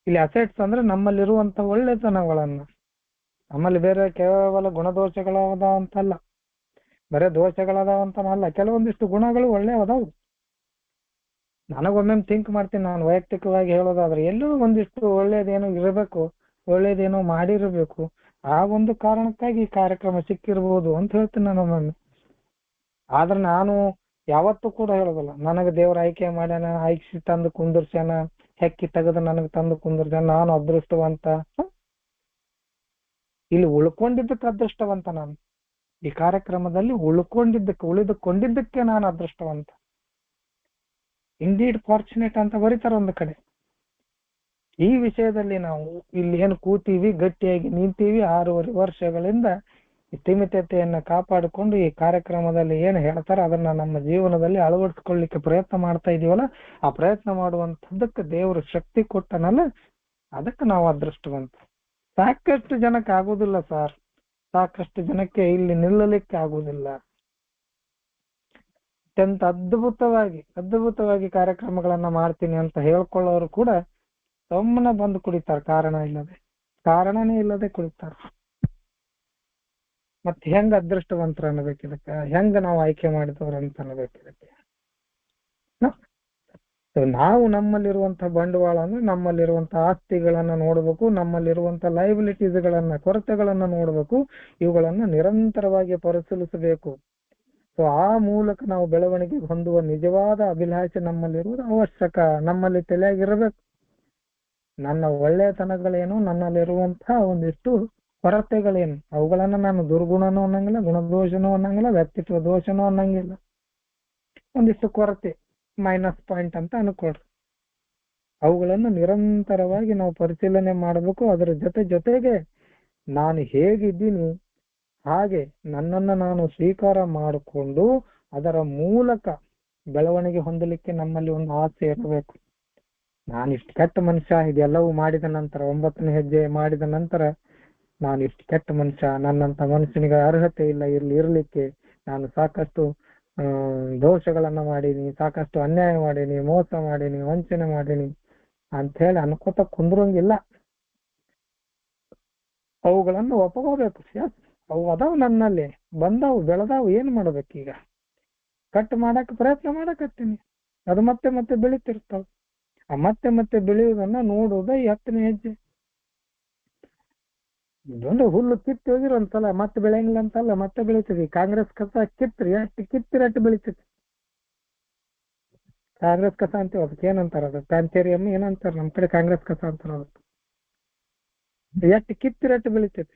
ಇಲ್ಲಿ ಅಸೆಟ್ಸ್ ಅಂದ್ರೆ ನಮ್ಮಲ್ಲಿರುವಂತ ಒಳ್ಳೆತನಗಳನ್ನ, ನಮ್ಮಲ್ಲಿ ಬೇರೆ ಕೇವಲ ಗುಣದೋಷಗಳದಾವಂತಲ್ಲ, ಬರೇ ದೋಷಗಳದಾವಂತನಲ್ಲ, ಕೆಲವೊಂದಿಷ್ಟು ಗುಣಗಳು ಒಳ್ಳೆ ಅದಾವು. ನನಗೊಮ್ಮೆ ಥಿಂಕ್ ಮಾಡ್ತೀನಿ, ನಾನು ವೈಯಕ್ತಿಕವಾಗಿ ಹೇಳೋದಾದ್ರೆ ಎಲ್ಲೂ ಒಂದಿಷ್ಟು ಒಳ್ಳೇದೇನೋ ಇರಬೇಕು, ಒಳ್ಳೇದೇನೋ ಮಾಡಿರಬೇಕು. ಆ ಒಂದು ಕಾರಣಕ್ಕಾಗಿ ಈ ಕಾರ್ಯಕ್ರಮ ಸಿಕ್ಕಿರ್ಬೋದು ಅಂತ ಹೇಳ್ತೀನಿ ನಾನು ಒಮ್ಮೊಮ್ಮೆ. ಆದ್ರೆ ನಾನು ಯಾವತ್ತೂ ಕೂಡ ಹೇಳೋದಲ್ಲ ನನಗೆ ದೇವ್ರ ಆಯ್ಕೆ ಮಾಡ್ಯಾನ, ಆಯ್ಕೆ ತಂದು ಕುಂದರ್ಸ್ಯಾನ, ಹೆಕ್ಕಿ ತೆಗೆದು ನನಗೆ ತಂದು ಕುಂದರ್ಸ್ಯಾನ, ನಾನು ಅದೃಷ್ಟವಂತ. ಇಲ್ಲಿ ಉಳ್ಕೊಂಡಿದ್ದಕ್ಕೆ ಅದೃಷ್ಟವಂತ ನಾನು. ಈ ಕಾರ್ಯಕ್ರಮದಲ್ಲಿ ಉಳಿದುಕೊಂಡಿದ್ದಕ್ಕೆ ನಾನು ಅದೃಷ್ಟವಂತ. ಇಂಡೀಡ್ ಫಾರ್ಚುನೇಟ್ ಅಂತ ಬರೀತಾರ ಒಂದು ಕಡೆ. ಈ ವಿಷಯದಲ್ಲಿ ನಾವು ಇಲ್ಲಿ ಏನು ಕೂತೀವಿ, ಗಟ್ಟಿಯಾಗಿ ನಿಂತೀವಿ, 6.5 ವರ್ಷಗಳಿಂದ ಸ್ಥಿಮಿತತೆಯನ್ನ ಕಾಪಾಡಿಕೊಂಡು ಈ ಕಾರ್ಯಕ್ರಮದಲ್ಲಿ ಏನು ಹೇಳ್ತಾರ ಅದನ್ನ ನಮ್ಮ ಜೀವನದಲ್ಲಿ ಅಳವಡಿಸ್ಕೊಳ್ಳಿಕ್ಕೆ ಪ್ರಯತ್ನ ಮಾಡ್ತಾ ಇದೀವಲ್ಲ, ಆ ಪ್ರಯತ್ನ ಮಾಡುವಂಥದ್ದಕ್ಕೆ ದೇವರು ಶಕ್ತಿ ಕೊಟ್ಟನಲ್ಲ, ಅದಕ್ಕೆ ನಾವು ಅದೃಷ್ಟವಂತ. ಸಾಕಷ್ಟು ಜನಕ್ಕೆ ಆಗುದಿಲ್ಲ ಸರ್, ಸಾಕಷ್ಟು ಜನಕ್ಕೆ ಇಲ್ಲಿ ನಿಲ್ಲಲಿಕ್ಕೆ ಆಗುದಿಲ್ಲ. ಅತ್ಯಂತ ಅದ್ಭುತವಾಗಿ ಕಾರ್ಯಕ್ರಮಗಳನ್ನ ಮಾಡ್ತೀನಿ ಅಂತ ಹೇಳ್ಕೊಳ್ಳೋರು ಕೂಡ ಸುಮ್ಮನೆ ಬಂದು ಕುಡಿತಾರ, ಕಾರಣನೇ ಇಲ್ಲದೆ ಕುಡಿತಾರ. ಮತ್ತೆ ಹೆಂಗ ಅದೃಷ್ಟವಂತರ ಅನ್ನಬೇಕು ಇದಕ್ಕೆ? ಹೆಂಗ ನಾವು ಆಯ್ಕೆ ಮಾಡಿದವ್ರ ಅಂತ ಅನ್ನಬೇಕು ಇದಕ್ಕೆ? ನಾವು ನಮ್ಮಲ್ಲಿರುವಂತಹ ಬಂಡವಾಳ ಅಂದ್ರೆ ನಮ್ಮಲ್ಲಿರುವಂತಹ ಆಸ್ತಿಗಳನ್ನ ನೋಡ್ಬೇಕು, ನಮ್ಮಲ್ಲಿರುವಂತಹ ಲೈಬಿಲಿಟೀಸ್ಗಳನ್ನ, ಕೊರತೆಗಳನ್ನ ನೋಡ್ಬೇಕು, ಇವುಗಳನ್ನ ನಿರಂತರವಾಗಿ ಪರಿಶೀಲಿಸಬೇಕು. ಸೊ ಆ ಮೂಲಕ ನಾವು ಬೆಳವಣಿಗೆ ಹೊಂದುವ ನಿಜವಾದ ಅಭಿಲಾಷೆ ನಮ್ಮಲ್ಲಿರುವುದು ಅವಶ್ಯಕ. ನಮ್ಮಲ್ಲಿ ತಲೆಯಾಗಿರ್ಬೇಕು ನನ್ನ ಒಳ್ಳೆತನಗಳೇನು, ನನ್ನಲ್ಲಿರುವಂತಹ ಒಂದಿಷ್ಟು ಕೊರತೆಗಳೇನು, ಅವುಗಳನ್ನ ನಾನು ದುರ್ಗುಣನೂ ಅನ್ನಂಗಿಲ್ಲ, ಗುಣದೋಷನೂ ಅನ್ನಂಗಿಲ್ಲ, ವ್ಯಕ್ತಿತ್ವ ದೋಷನೂ ಅನ್ನಂಗಿಲ್ಲ. ಒಂದಿಷ್ಟು ಕೊರತೆ, ಮೈನಸ್ ಪಾಯಿಂಟ್ ಅಂತ ಅನ್ಕೊಳ್ರಿ. ಅವುಗಳನ್ನು ನಿರಂತರವಾಗಿ ನಾವು ಪರಿಶೀಲನೆ ಮಾಡಬೇಕು. ಅದರ ಜೊತೆಗೆ ನಾನು ಹೇಗಿದ್ದೀನಿ ಹಾಗೆ ನನ್ನನ್ನು ನಾನು ಸ್ವೀಕಾರ ಮಾಡಿಕೊಂಡು ಅದರ ಮೂಲಕ ಬೆಳವಣಿಗೆ ಹೊಂದಲಿಕ್ಕೆ ನಮ್ಮಲ್ಲಿ ಒಂದು ಆಸೆ ಇರಬೇಕು. ನಾನು ಇಷ್ಟು ಕೆಟ್ಟ ಮನುಷ್ಯ, ಇದೆಲ್ಲವೂ ಮಾಡಿದ ನಂತರ 9ನೇ ಹೆಜ್ಜೆ ಮಾಡಿದ ನಂತರ ನಾನು ಇಷ್ಟು ಕೆಟ್ಟ ಮನುಷ್ಯ, ನನ್ನಂತ ಮನುಷ್ಯನಿಗೆ ಅರ್ಹತೆ ಇಲ್ಲ ಇರ್ಲಿಕ್ಕೆ, ನಾನು ಸಾಕಷ್ಟು ದೋಷಗಳನ್ನ ಮಾಡೀನಿ, ಸಾಕಷ್ಟು ಅನ್ಯಾಯ ಮಾಡೀನಿ, ಮೋಸ ಮಾಡೀನಿ, ವಂಚನೆ ಮಾಡೀನಿ ಅಂತ ಹೇಳಿ ಅನ್ಕೋತ ಕುಂದ್ರಂಗಿಲ್ಲ. ಅವುಗಳನ್ನು ಒಪ್ಕೋಬೇಕು. ಅವು ಅದಾವ್, ನನ್ನಲ್ಲಿ ಬಂದಾವು, ಬೆಳೆದಾವು. ಏನ್ ಮಾಡ್ಬೇಕೀಗ? ಕಟ್ ಮಾಡಕ್ ಪ್ರಯತ್ನ ಮಾಡಕತ್ತೀನಿ, ಅದು ಮತ್ತೆ ಬೆಳೀತಿರ್ತಾವ. ಆ ಮತ್ತೆ ಬೆಳೆಯುವುದನ್ನ ನೋಡುವುದ 10ನೇ ಹೆಜ್ಜೆ. ಇದೊಂದು ಹುಲ್ಲು ಕಿತ್ತು ಹೋಗಿರೋ ಒಂದ್ಸಲ ಮತ್ತೆ ಬೆಳೆಯಂಗಿಲ್ಲ ಅಂತಲ್ಲ, ಮತ್ತೆ ಬೆಳಿತದೆ. ಕಾಂಗ್ರೆಸ್ ಕಸ ಕಿತ್ರಿ ಎಷ್ಟು ಬೆಳಿತೈತಿ. ಕಾಂಗ್ರೆಸ್ ಕಸ ಅಂತೀವಿ, ಅದಕ್ಕೆ ಏನಂತಾರ, ಅದು ಪ್ಯಾಂಥೇರಿಯಂ ಏನಂತಾರ, ನಮ್ ಕಡೆ ಕಾಂಗ್ರೆಸ್ ಕಸ ಅಂತಾರ. ಅದಕ್ಕೆ ಎಷ್ಟು ಕಿತ್ತಿರಟ್ಟು ಬೆಳಿತೈತಿ.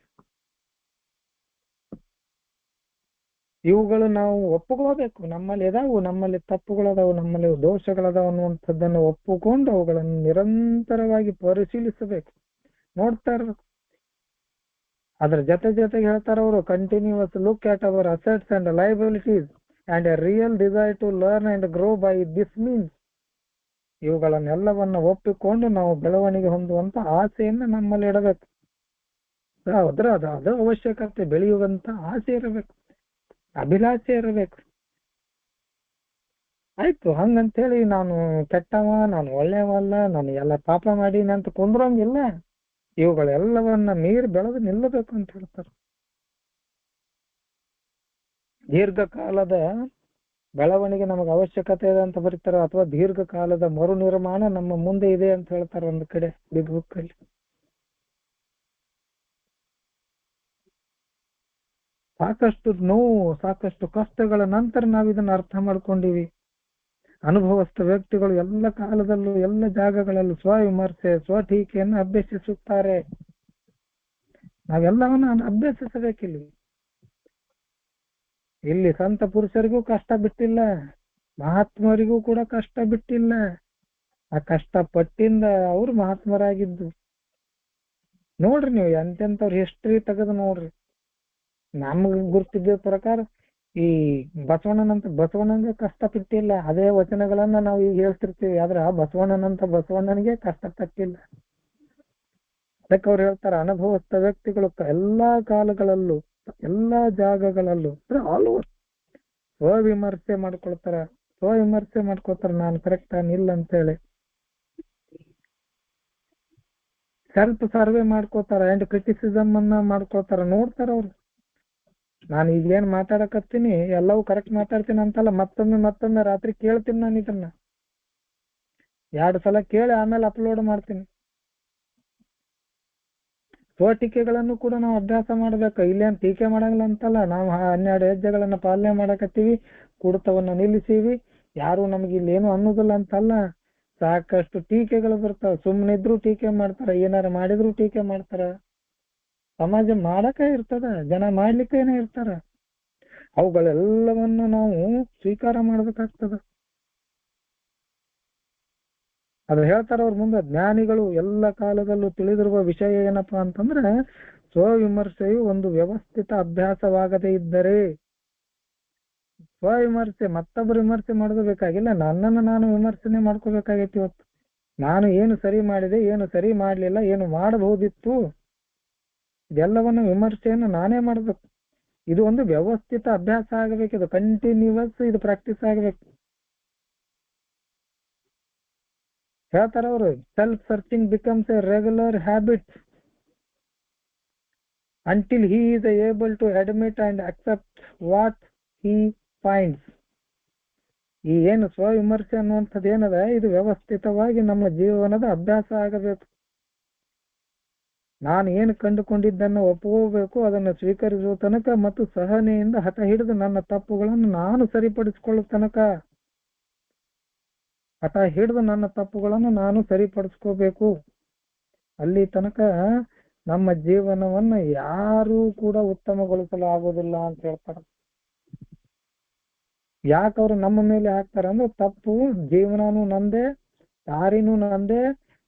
ಇವುಗಳು ನಾವು ಒಪ್ಪುಕೋಬೇಕು. ನಮ್ಮಲ್ಲಿ ಇದಾವು, ನಮ್ಮಲ್ಲಿ ತಪ್ಪುಗಳದಾವು, ನಮ್ಮಲ್ಲಿ ದೋಷಗಳದಾವು ಅನ್ನುವಂಥದ್ದನ್ನು ಒಪ್ಪುಕೊಂಡು ಅವುಗಳನ್ನು ನಿರಂತರವಾಗಿ ಪರಿಶೀಲಿಸಬೇಕು, ನೋಡ್ತಾ ಇರ್ಬೇಕು. ಅದ್ರ ಜೊತೆಗೆ ಹೇಳ್ತಾರ ಅವರು, continues look at our assets and liabilities and a real desire to learn and grow by this means. ಇವುಗಳನ್ನೆಲ್ಲವನ್ನ ಒಪ್ಪಿಕೊಂಡು ನಾವು ಬೆಳವಣಿಗೆ ಹೊಂದುವಂತ ಆಸೆಯನ್ನ ನಮ್ಮಲ್ಲಿ ಇಡಬೇಕು. ಅದು ಅವಶ್ಯಕತೆ, ಬೆಳೆಯುವಂತ ಆಸೆ ಇರಬೇಕು, ಅಭಿಲಾಷೆ ಇರಬೇಕು. ಆಯ್ತು ಹಂಗಂತೇಳಿ ನಾನು ಕೆಟ್ಟವ, ನಾನು ಒಳ್ಳೆಯವಲ್ಲ, ನಾನು ಎಲ್ಲ ಪಾಪ ಮಾಡೀನಿ ಅಂತ ಕುಂದ್ರಂಗಿಲ್ಲ. ಇವುಗಳೆಲ್ಲವನ್ನ ಮೀರಿ ಬೆಳೆದು ನಿಲ್ಲಬೇಕು ಅಂತ ಹೇಳ್ತಾರೆ. ದೀರ್ಘಕಾಲದ ಬೆಳವಣಿಗೆ ನಮಗೆ ಅವಶ್ಯಕತೆ ಇದೆ ಅಂತ ಬರೀತಾರೆ, ಅಥವಾ ದೀರ್ಘಕಾಲದ ಮರು ನಿರ್ಮಾಣ ನಮ್ಮ ಮುಂದೆ ಇದೆ ಅಂತ ಹೇಳ್ತಾರೆ ಒಂದು ಕಡೆ ಬಿಗ್ ಬುಕ್ ಅಲ್ಲಿ. ಸಾಕಷ್ಟು ನೋವು, ಸಾಕಷ್ಟು ಕಷ್ಟಗಳ ನಂತರ ನಾವು ಇದನ್ನ ಅರ್ಥ ಮಾಡ್ಕೊಂಡಿವಿ. ಅನುಭವಸ್ಥ ವ್ಯಕ್ತಿಗಳು ಎಲ್ಲ ಕಾಲದಲ್ಲೂ ಎಲ್ಲ ಜಾಗಗಳಲ್ಲೂ ಸ್ವವಿಮರ್ಶೆ, ಸ್ವಟೀಕೆಯನ್ನು ಅಭ್ಯಸಿಸುತ್ತಾರೆ. ನಾವೆಲ್ಲವನ್ನ ಅಭ್ಯಸಿಸಬೇಕಿಲ್ಲಿ. ಇಲ್ಲಿ ಸಂತ ಪುರುಷರಿಗೂ ಕಷ್ಟ ಬಿಟ್ಟಿಲ್ಲ, ಮಹಾತ್ಮರಿಗೂ ಕೂಡ ಕಷ್ಟ ಬಿಟ್ಟಿಲ್ಲ. ಆ ಕಷ್ಟ ಪಟ್ಟಿಂದ ಅವರು ಮಹಾತ್ಮರಾಗಿದ್ದು. ನೋಡ್ರಿ ನೀವು ಎಂತೆಂಥವ್ರ ಹಿಸ್ಟ್ರಿ ತೆಗೆದು ನೋಡ್ರಿ. ನಮಗ್ ಗುರ್ತಿದ್ದ ಪ್ರಕಾರ ಈ ಬಸವಣ್ಣನಂಗೆ ಕಷ್ಟ ಬಿಟ್ಟಿಲ್ಲ. ಅದೇ ವಚನಗಳನ್ನ ನಾವು ಈಗ ಹೇಳ್ತಿರ್ತೀವಿ, ಆದ್ರೆ ಆ ಬಸವಣ್ಣನಿಗೆ ಕಷ್ಟ ಪಟ್ಟಿಲ್ಲ. ಅದಕ್ಕೆ ಅವ್ರು ಹೇಳ್ತಾರೆ, ಅನುಭವಸ್ಥ ವ್ಯಕ್ತಿಗಳು ಎಲ್ಲಾ ಕಾಲಗಳಲ್ಲೂ ಎಲ್ಲಾ ಜಾಗಗಳಲ್ಲೂ ಆಲ್ಮೋಸ್ಟ್ ಸ್ವವಿಮರ್ಶೆ ಮಾಡ್ಕೊಳ್ತಾರ, ನಾನು ಕರೆಕ್ಟ್ ಇಲ್ಲ ಅಂತ ಹೇಳಿ ಸೆಲ್ಫ್ ಸರ್ವೆ ಮಾಡ್ಕೋತಾರ ಅಂಡ್ ಕ್ರಿಟಿಸಿಸಮ್ ಅನ್ನ ಮಾಡ್ಕೋತಾರ. ನೋಡ್ತಾರ ಅವ್ರು, ನಾನು ಈಗೇನ್ ಮಾತಾಡಕತ್ತೀನಿ ಎಲ್ಲವೂ ಕರೆಕ್ಟ್ ಮಾತಾಡ್ತೀನಿ ಅಂತಲ್ಲ, ಮತ್ತೊಮ್ಮೆ ರಾತ್ರಿ ಕೇಳ್ತೀನಿ. ನಾನು ಇದನ್ನ 2 ಸಲ ಕೇಳಿ ಆಮೇಲೆ ಅಪ್ಲೋಡ್ ಮಾಡ್ತೀನಿ. ಸ್ವಟೀಕೆಗಳನ್ನು ಕೂಡ ನಾವು ಅಭ್ಯಾಸ ಮಾಡ್ಬೇಕು. ಇಲ್ಲೇನ್ ಟೀಕೆ ಮಾಡಂಗಿಲ್ಲ ಅಂತಲ್ಲ, ನಾವು 12 ಹೆಜ್ಜೆಗಳನ್ನ ಪಾಲನೆ ಮಾಡಕತ್ತೀವಿ, ಕುಡಿತವನ್ನ ನಿಲ್ಲಿಸೀವಿ, ಯಾರು ನಮ್ಗೆ ಇಲ್ಲೇನು ಅನ್ನೋದಿಲ್ಲ ಅಂತಲ್ಲ. ಸಾಕಷ್ಟು ಟೀಕೆಗಳು ಬರ್ತಾವ, ಸುಮ್ಮನಿದ್ರು ಟೀಕೆ ಮಾಡ್ತಾರ, ಏನಾರ ಮಾಡಿದ್ರು ಟೀಕೆ ಮಾಡ್ತಾರ. ಸಮಾಜ ಮಾಡಕ ಇರ್ತದ, ಜನ ಮಾಡ್ಲಿಕ್ಕೇನೆ ಇರ್ತಾರ. ಅವುಗಳೆಲ್ಲವನ್ನು ನಾವು ಸ್ವೀಕಾರ ಮಾಡ್ಬೇಕಾಗ್ತದ. ಅದು ಹೇಳ್ತಾರ ಅವ್ರ ಮುಂದೆ, ಜ್ಞಾನಿಗಳು ಎಲ್ಲ ಕಾಲದಲ್ಲೂ ತಿಳಿದಿರುವ ವಿಷಯ ಏನಪ್ಪಾ ಅಂತಂದ್ರೆ, ಸ್ವವಿಮರ್ಶೆಯು ಒಂದು ವ್ಯವಸ್ಥಿತ ಅಭ್ಯಾಸವಾಗದೇ ಇದ್ದರೆ, ಸ್ವವಿಮರ್ಶೆ ಮತ್ತೊಬ್ಬರು ವಿಮರ್ಶೆ ಮಾಡ್ಕೋಬೇಕಾಗಿಲ್ಲ, ನನ್ನನ್ನು ನಾನು ವಿಮರ್ಶನೆ ಮಾಡ್ಕೋಬೇಕಾಗೈತಿ. ಇವತ್ತು ನಾನು ಏನು ಸರಿ ಮಾಡಿದೆ, ಏನು ಸರಿ ಮಾಡ್ಲಿಲ್ಲ, ಏನು ಮಾಡಬಹುದಿತ್ತು, ಇದೆಲ್ಲವನ್ನು ವಿಮರ್ಶೆಯನ್ನು ನಾನೇ ಮಾಡ್ಬೇಕು. ಇದು ಒಂದು ವ್ಯವಸ್ಥಿತ ಅಭ್ಯಾಸ ಆಗಬೇಕು, ಇದು ಕಂಟಿನ್ಯೂಸ್, ಇದು ಪ್ರಾಕ್ಟೀಸ್ ಆಗಬೇಕು. ಹೇಳ್ತಾರ ಅವರು, self searching becomes A regular habit until he is able to admit and accept what he finds. ಈ ಏನು ಸ್ವವಿಮರ್ಶೆ ಅನ್ನುವಂಥದ್ದು ಏನದ, ಇದು ವ್ಯವಸ್ಥಿತವಾಗಿ ನಮ್ಮ ಜೀವನದ ಅಭ್ಯಾಸ ಆಗಬೇಕು. ನಾನು ಏನು ಕಂಡುಕೊಂಡಿದ್ದನ್ನು ಒಪ್ಕೋಬೇಕು, ಅದನ್ನು ಸ್ವೀಕರಿಸುವ ತನಕ ಮತ್ತು ಸಹನೆಯಿಂದ ಹಠ ಹಿಡಿದು ನನ್ನ ತಪ್ಪುಗಳನ್ನು ನಾನು ಸರಿಪಡಿಸಿಕೊಳ್ಳುವ ತನಕ, ಹಠ ಹಿಡಿದು ನನ್ನ ತಪ್ಪುಗಳನ್ನು ನಾನು ಸರಿಪಡಿಸ್ಕೋಬೇಕು. ಅಲ್ಲಿ ತನಕ ನಮ್ಮ ಜೀವನವನ್ನ ಯಾರೂ ಕೂಡ ಉತ್ತಮಗೊಳಿಸಲು ಆಗೋದಿಲ್ಲ ಅಂತ ಹೇಳ್ತಾರೆ. ಯಾಕವ್ರು ನಮ್ಮ ಮೇಲೆ ಹಾಕ್ತಾರ ಅಂದ್ರೆ, ತಪ್ಪು ಜೀವನನೂ ನಂದೇ, ದಾರಿನೂ ನಂದೇ,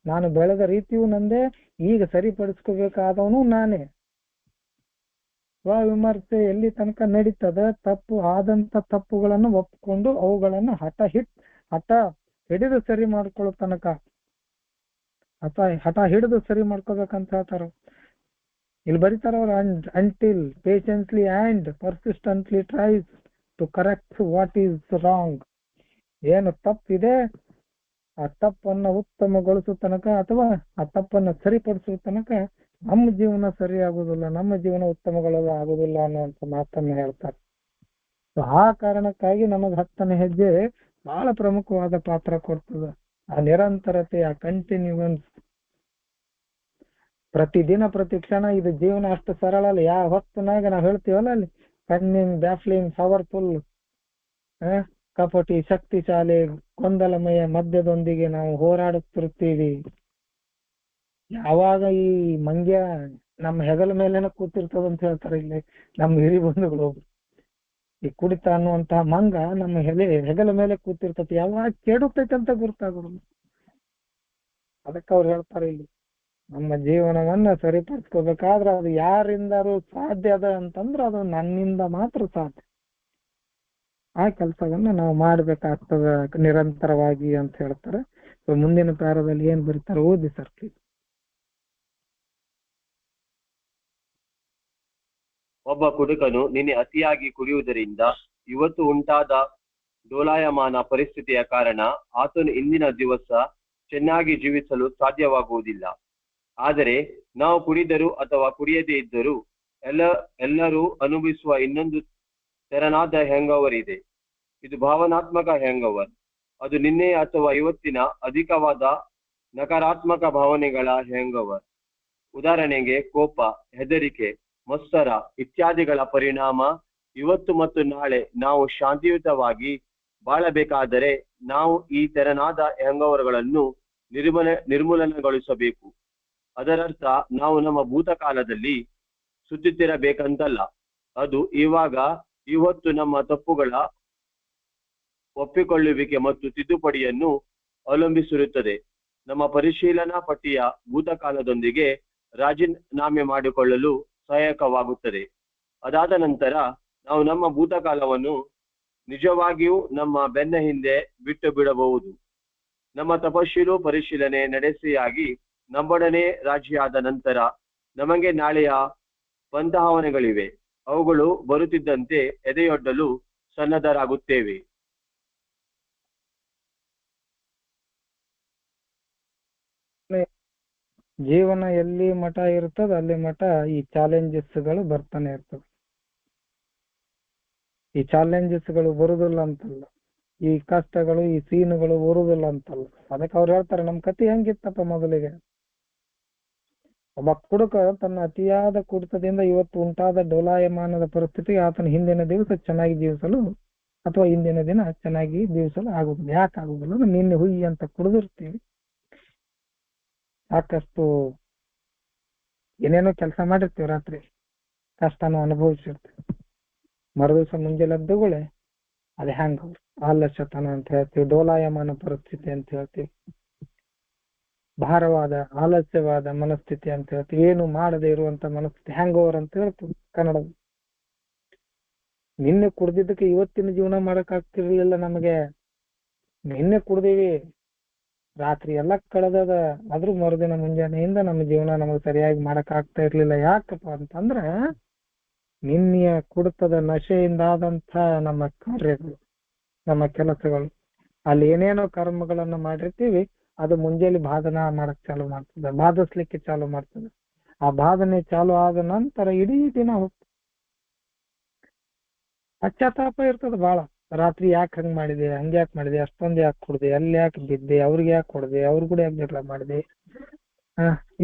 ನಾನು ಬೆಳೆದ ರೀತಿಯೂ ನಂದೇ, ಈಗ ಸರಿಪಡಿಸ್ಕೋಬೇಕಾದವನು ನಾನೇ. ಸ್ವವಿಮರ್ಶೆ ಎಲ್ಲಿ ತನಕ ನಡೀತದ, ತಪ್ಪು ಆದಂತ ತಪ್ಪುಗಳನ್ನು ಒಪ್ಕೊಂಡು ಅವುಗಳನ್ನು ಹಠ ಹಿಡಿದು ಸರಿ ಮಾಡ್ಕೊಳ್ಳೋ ತನಕ, ಹಠ ಹಿಡಿದು ಸರಿ ಮಾಡ್ಕೋಬೇಕಂತ ಹೇಳ್ತಾರ. ಇಲ್ಲಿ ಬರೀತಾರ ಅವ್ರು, until patiently and persistently tries to correct what is wrong. ಏನು ತಪ್ಪಿದೆ ಆ ತಪ್ಪನ್ನ ಉತ್ತಮಗೊಳಿಸುವ ತನಕ, ಅಥವಾ ಆ ತಪ್ಪನ್ನ ಸರಿಪಡಿಸುವ ತನಕ ನಮ್ಮ ಜೀವನ ಸರಿ ಆಗುದಿಲ್ಲ, ನಮ್ಮ ಜೀವನ ಉತ್ತಮಗೊಳ್ಳಲು ಆಗುದಿಲ್ಲ ಅನ್ನುವಂಥ ಮಾತನ್ನ ಹೇಳ್ತಾರೆ. ಆ ಕಾರಣಕ್ಕಾಗಿ ನಮಗ್ 10ನೇ ಹೆಜ್ಜೆ ಬಹಳ ಪ್ರಮುಖವಾದ ಪಾತ್ರ ಕೊಡ್ತದ. ಆ ನಿರಂತರತೆ, ಆ ಕಂಟಿನ್ಯೂನ್ಸ್, ಪ್ರತಿದಿನ ಪ್ರತಿ ಕ್ಷಣ. ಇದು ಜೀವನ ಅಷ್ಟು ಸರಳ ಅಲ್ಲ. ಯಾವ ಹೊತ್ತಿನಾಗ ನಾವ್ ಹೇಳ್ತೀವಲ್ಲ ಅಲ್ಲಿ, ಕನ್ನಿಂಗ್, ಬ್ಯಾಫ್ಲಿಂಗ್, ಪವರ್ಫುಲ್, ಕಪಟಿ, ಶಕ್ತಿಶಾಲಿ, ಗೊಂದಲಮಯ ಮಧ್ಯದೊಂದಿಗೆ ನಾವು ಹೋರಾಡುತ್ತಿರ್ತೀವಿ. ಯಾವಾಗ ಈ ಮಂಗ್ಯ ನಮ್ಮ ಹೆಗಲ ಮೇಲೆನ ಕೂತಿರ್ತದ ಅಂತ ಹೇಳ್ತಾರೆ ಇಲ್ಲಿ ನಮ್ಮ ಹಿರಿ ಬಂಧುಗಳು. ಈ ಕುಡಿತ ಅನ್ನುವಂತಹ ಮಂಗ ನಮ್ಮ ಹೆಗಲ ಮೇಲೆ ಕೂತಿರ್ತತಿ, ಯಾವಾಗ ಕೆಡುತ್ತೈತೆ ಅಂತ ಗೊತ್ತಾಗೋದಿಲ್ಲ. ಅದಕ್ಕೆ ಅವ್ರು ಹೇಳ್ತಾರೆ ಇಲ್ಲಿ ನಮ್ಮ ಜೀವನವನ್ನ ಸರಿಪಡಿಸ್ಕೋಬೇಕಾದ್ರೆ ಅದು ಯಾರಿಂದಾರು ಸಾಧ್ಯ ಅದ ಅಂತಂದ್ರೆ ಅದು ನನ್ನಿಂದ ಮಾತ್ರ ಸಾಧ್ಯ. ಆ ಕೆಲಸವನ್ನ ನಾವು ಮಾಡ್ಬೇಕಾಗ್ತದ ನಿರಂತರವಾಗಿ ಅಂತ ಹೇಳ್ತಾರೆ. ಸೊ ಮುಂದಿನ ಪ್ಯಾರದಲ್ಲಿ ಏನ್ ಬರೀತಾರೆ ಓದಿ ಸರ್. ಒಬ್ಬ ಕುಡುಕನು ನಿನ್ನೆ ಅತಿಯಾಗಿ ಕುಡಿಯುವುದರಿಂದ ಇವತ್ತು ಉಂಟಾದ ಡೋಲಾಯಮಾನ ಪರಿಸ್ಥಿತಿಯ ಕಾರಣ ಆತನು ಇಂದಿನ ದಿವಸ ಚೆನ್ನಾಗಿ ಜೀವಿಸಲು ಸಾಧ್ಯವಾಗುವುದಿಲ್ಲ. ಆದರೆ ನಾವು ಕುಡಿದರೂ ಅಥವಾ ಕುಡಿಯದೇ ಇದ್ದರೂ ಎಲ್ಲರೂ ಅನುಭವಿಸುವ ಇನ್ನೊಂದು ತೆರನಾದ ಹ್ಯಾಂಗೋವರ್ ಇದೆ. ಇದು ಭಾವನಾತ್ಮಕ ಹ್ಯಾಂಗೋವರ್. ಅದು ನಿನ್ನೆ ಅಥವಾ ಇವತ್ತಿನ ಅಧಿಕವಾದ ನಕಾರಾತ್ಮಕ ಭಾವನೆಗಳ ಹ್ಯಾಂಗೋವರ್. ಉದಾಹರಣೆಗೆ ಕೋಪ, ಹೆದರಿಕೆ, ಮತ್ಸರ ಇತ್ಯಾದಿಗಳ ಪರಿಣಾಮ. ಇವತ್ತು ಮತ್ತು ನಾಳೆ ನಾವು ಶಾಂತಿಯುತವಾಗಿ ಬಾಳಬೇಕಾದರೆ ನಾವು ಈ ತೆರನಾದ ಹ್ಯಾಂಗೋವರ್ಗಳನ್ನು ನಿರ್ಮೂಲನೆಗೊಳಿಸಬೇಕು. ಅದರರ್ಥ ನಾವು ನಮ್ಮ ಭೂತಕಾಲದಲ್ಲಿ ಸುತ್ತುತ್ತಿರಬೇಕಂತಲ್ಲ. ಅದು ಇವತ್ತು ನಮ್ಮ ತಪ್ಪುಗಳ ಒಪ್ಪಿಕೊಳ್ಳುವಿಕೆ ಮತ್ತು ತಿದ್ದುಪಡಿಯನ್ನು ಅವಲಂಬಿಸಿರುತ್ತದೆ. ನಮ್ಮ ಪರಿಶೀಲನಾ ಪಟ್ಟಿಯ ಭೂತಕಾಲದೊಂದಿಗೆ ರಾಜೀನಾಮೆ ಮಾಡಿಕೊಳ್ಳಲು ಸಹಾಯಕವಾಗುತ್ತದೆ. ಅದಾದ ನಂತರ ನಾವು ನಮ್ಮ ಭೂತಕಾಲವನ್ನು ನಿಜವಾಗಿಯೂ ನಮ್ಮ ಬೆನ್ನ ಹಿಂದೆ ಬಿಟ್ಟು ಬಿಡಬಹುದು. ನಮ್ಮ ತಪಶೀಲು ಪರಿಶೀಲನೆ ನಡೆಸಿಯಾಗಿ ನಮ್ಮೊಡನೆ ರಾಜಿಯಾದ ನಂತರ ನಮಗೆ ನಾಳೆಯ ಪಂಥಾವನೆಗಳಿವೆ. ಅವುಗಳು ಬರುತ್ತಿದ್ದಂತೆ ಎದೆಯೊಡ್ಡಲು ಸನ್ನದ್ಧರಾಗುತ್ತೇವೆ. ಜೀವನ ಎಲ್ಲಿ ಮಠ ಇರ್ತದ ಅಲ್ಲಿ ಮಠ ಈ ಚಾಲೆಂಜಸ್ಗಳು ಬರ್ತಾನೆ ಇರ್ತದೆ. ಈ ಚಾಲೆಂಜಸ್ಗಳು ಬರುದಿಲ್ಲ ಅಂತಲ್ಲ, ಈ ಕಷ್ಟಗಳು ಈ ಸೀನುಗಳು ಬರುದಿಲ್ಲ ಅಂತಲ್ಲ. ಅದಕ್ಕೆ ಅವ್ರು ಹೇಳ್ತಾರೆ ನಮ್ ಕತೆ ಹೆಂಗಿತ್ತಪ್ಪ ಮೊದಲಿಗೆ. ಒಬ್ಬ ಕುಡುಕ ತನ್ನ ಅತಿಯಾದ ಕುಡಿತದಿಂದ ಇವತ್ತು ಉಂಟಾದ ಡೋಲಾಯಮಾನದ ಪರಿಸ್ಥಿತಿ ಆತನ ಹಿಂದಿನ ದಿವಸ ಚೆನ್ನಾಗಿ ಜೀವಿಸಲು ಅಥವಾ ಹಿಂದಿನ ದಿನ ಚೆನ್ನಾಗಿ ಜೀವಿಸಲು ಆಗುದಿಲ್ಲ. ಯಾಕೆ ಆಗುದಿಲ್ಲ? ನಿನ್ನೆ ಹುಯ್ಯಿ ಅಂತ ಕುಡಿದಿರ್ತೀವಿ, ಸಾಕಷ್ಟು ಏನೇನೋ ಕೆಲಸ ಮಾಡಿರ್ತೀವಿ, ರಾತ್ರಿ ಕಷ್ಟನೂ ಅನುಭವಿಸಿರ್ತೀವಿ. ಮರುದಿವಸ ಮುಂಜಾನೆ ಎದ್ದುಗಳೇ ಅದೇ ಹ್ಯಾಂಗ್ ಆಲಸ್ಯತನ ಅಂತ ಹೇಳ್ತೀವಿ, ಡೋಲಾಯಮಾನ ಪರಿಸ್ಥಿತಿ ಅಂತ ಹೇಳ್ತೀವಿ, ಭಾರವಾದ ಆಲಸ್ಯವಾದ ಮನಸ್ಥಿತಿ ಅಂತ ಹೇಳ್ತೀವಿ, ಏನು ಮಾಡದೆ ಇರುವಂತ ಮನಸ್ಥಿತಿ ಹ್ಯಾಂಗ್ ಓವರ್ ಅಂತ ಹೇಳ್ತೀವಿ ಕನ್ನಡದ. ನಿನ್ನೆ ಕುಡ್ದಿದ್ದಕ್ಕೆ ಇವತ್ತಿನ ಜೀವನ ಮಾಡಕ್ ಆಗ್ತಿರ್ಲಿಲ್ಲ ನಮಗೆ. ನಿನ್ನೆ ಕುಡ್ದೀವಿ, ರಾತ್ರಿ ಎಲ್ಲ ಕಳೆದದ, ಆದ್ರೂ ಮರುದಿನ ಮುಂಜಾನೆಯಿಂದ ನಮ್ಮ ಜೀವನ ನಮಗೆ ಸರಿಯಾಗಿ ಮಾಡಕ್ ಆಗ್ತಾ ಇರ್ಲಿಲ್ಲ. ಯಾಕಪ್ಪ ಅಂತಂದ್ರೆ ನಿನ್ನೆಯ ಕುಡಿತದ ನಶೆಯಿಂದಾದಂಥ ನಮ್ಮ ಕಾರ್ಯಗಳು, ನಮ್ಮ ಕೆಲಸಗಳು, ಅಲ್ಲಿ ಏನೇನೋ ಕರ್ಮಗಳನ್ನ ಮಾಡಿರ್ತೀವಿ, ಅದು ಮುಂಜಾನೆ ಬಾಧನ ಮಾಡಕ್ ಚಾಲು ಮಾಡ್ತದೆ, ಬಾಧಿಸ್ಲಿಕ್ಕೆ ಚಾಲು ಮಾಡ್ತದೆ. ಆ ಬಾಧನೆ ಚಾಲು ಆದ ನಂತರ ಇಡೀ ದಿನ ಪಶ್ಚಾತ್ತಾಪ ಇರ್ತದೆ ಬಹಳ. ರಾತ್ರಿ ಯಾಕೆ ಹಂಗ್ ಮಾಡಿದೆ, ಹಂಗ್ಯಾಕ್ ಮಾಡಿದೆ, ಅಷ್ಟೊಂದು ಯಾಕೆ ಕುಡ್ದೆ, ಅಲ್ಲಿ ಯಾಕೆ ಬಿದ್ದೆ, ಅವ್ರಿಗೆ ಯಾಕೆ ಕೊಡ್ದೆ, ಅವ್ರ ಕೂಡ ಯಾಕೆ ಜಗಳ ಮಾಡಿದೆ,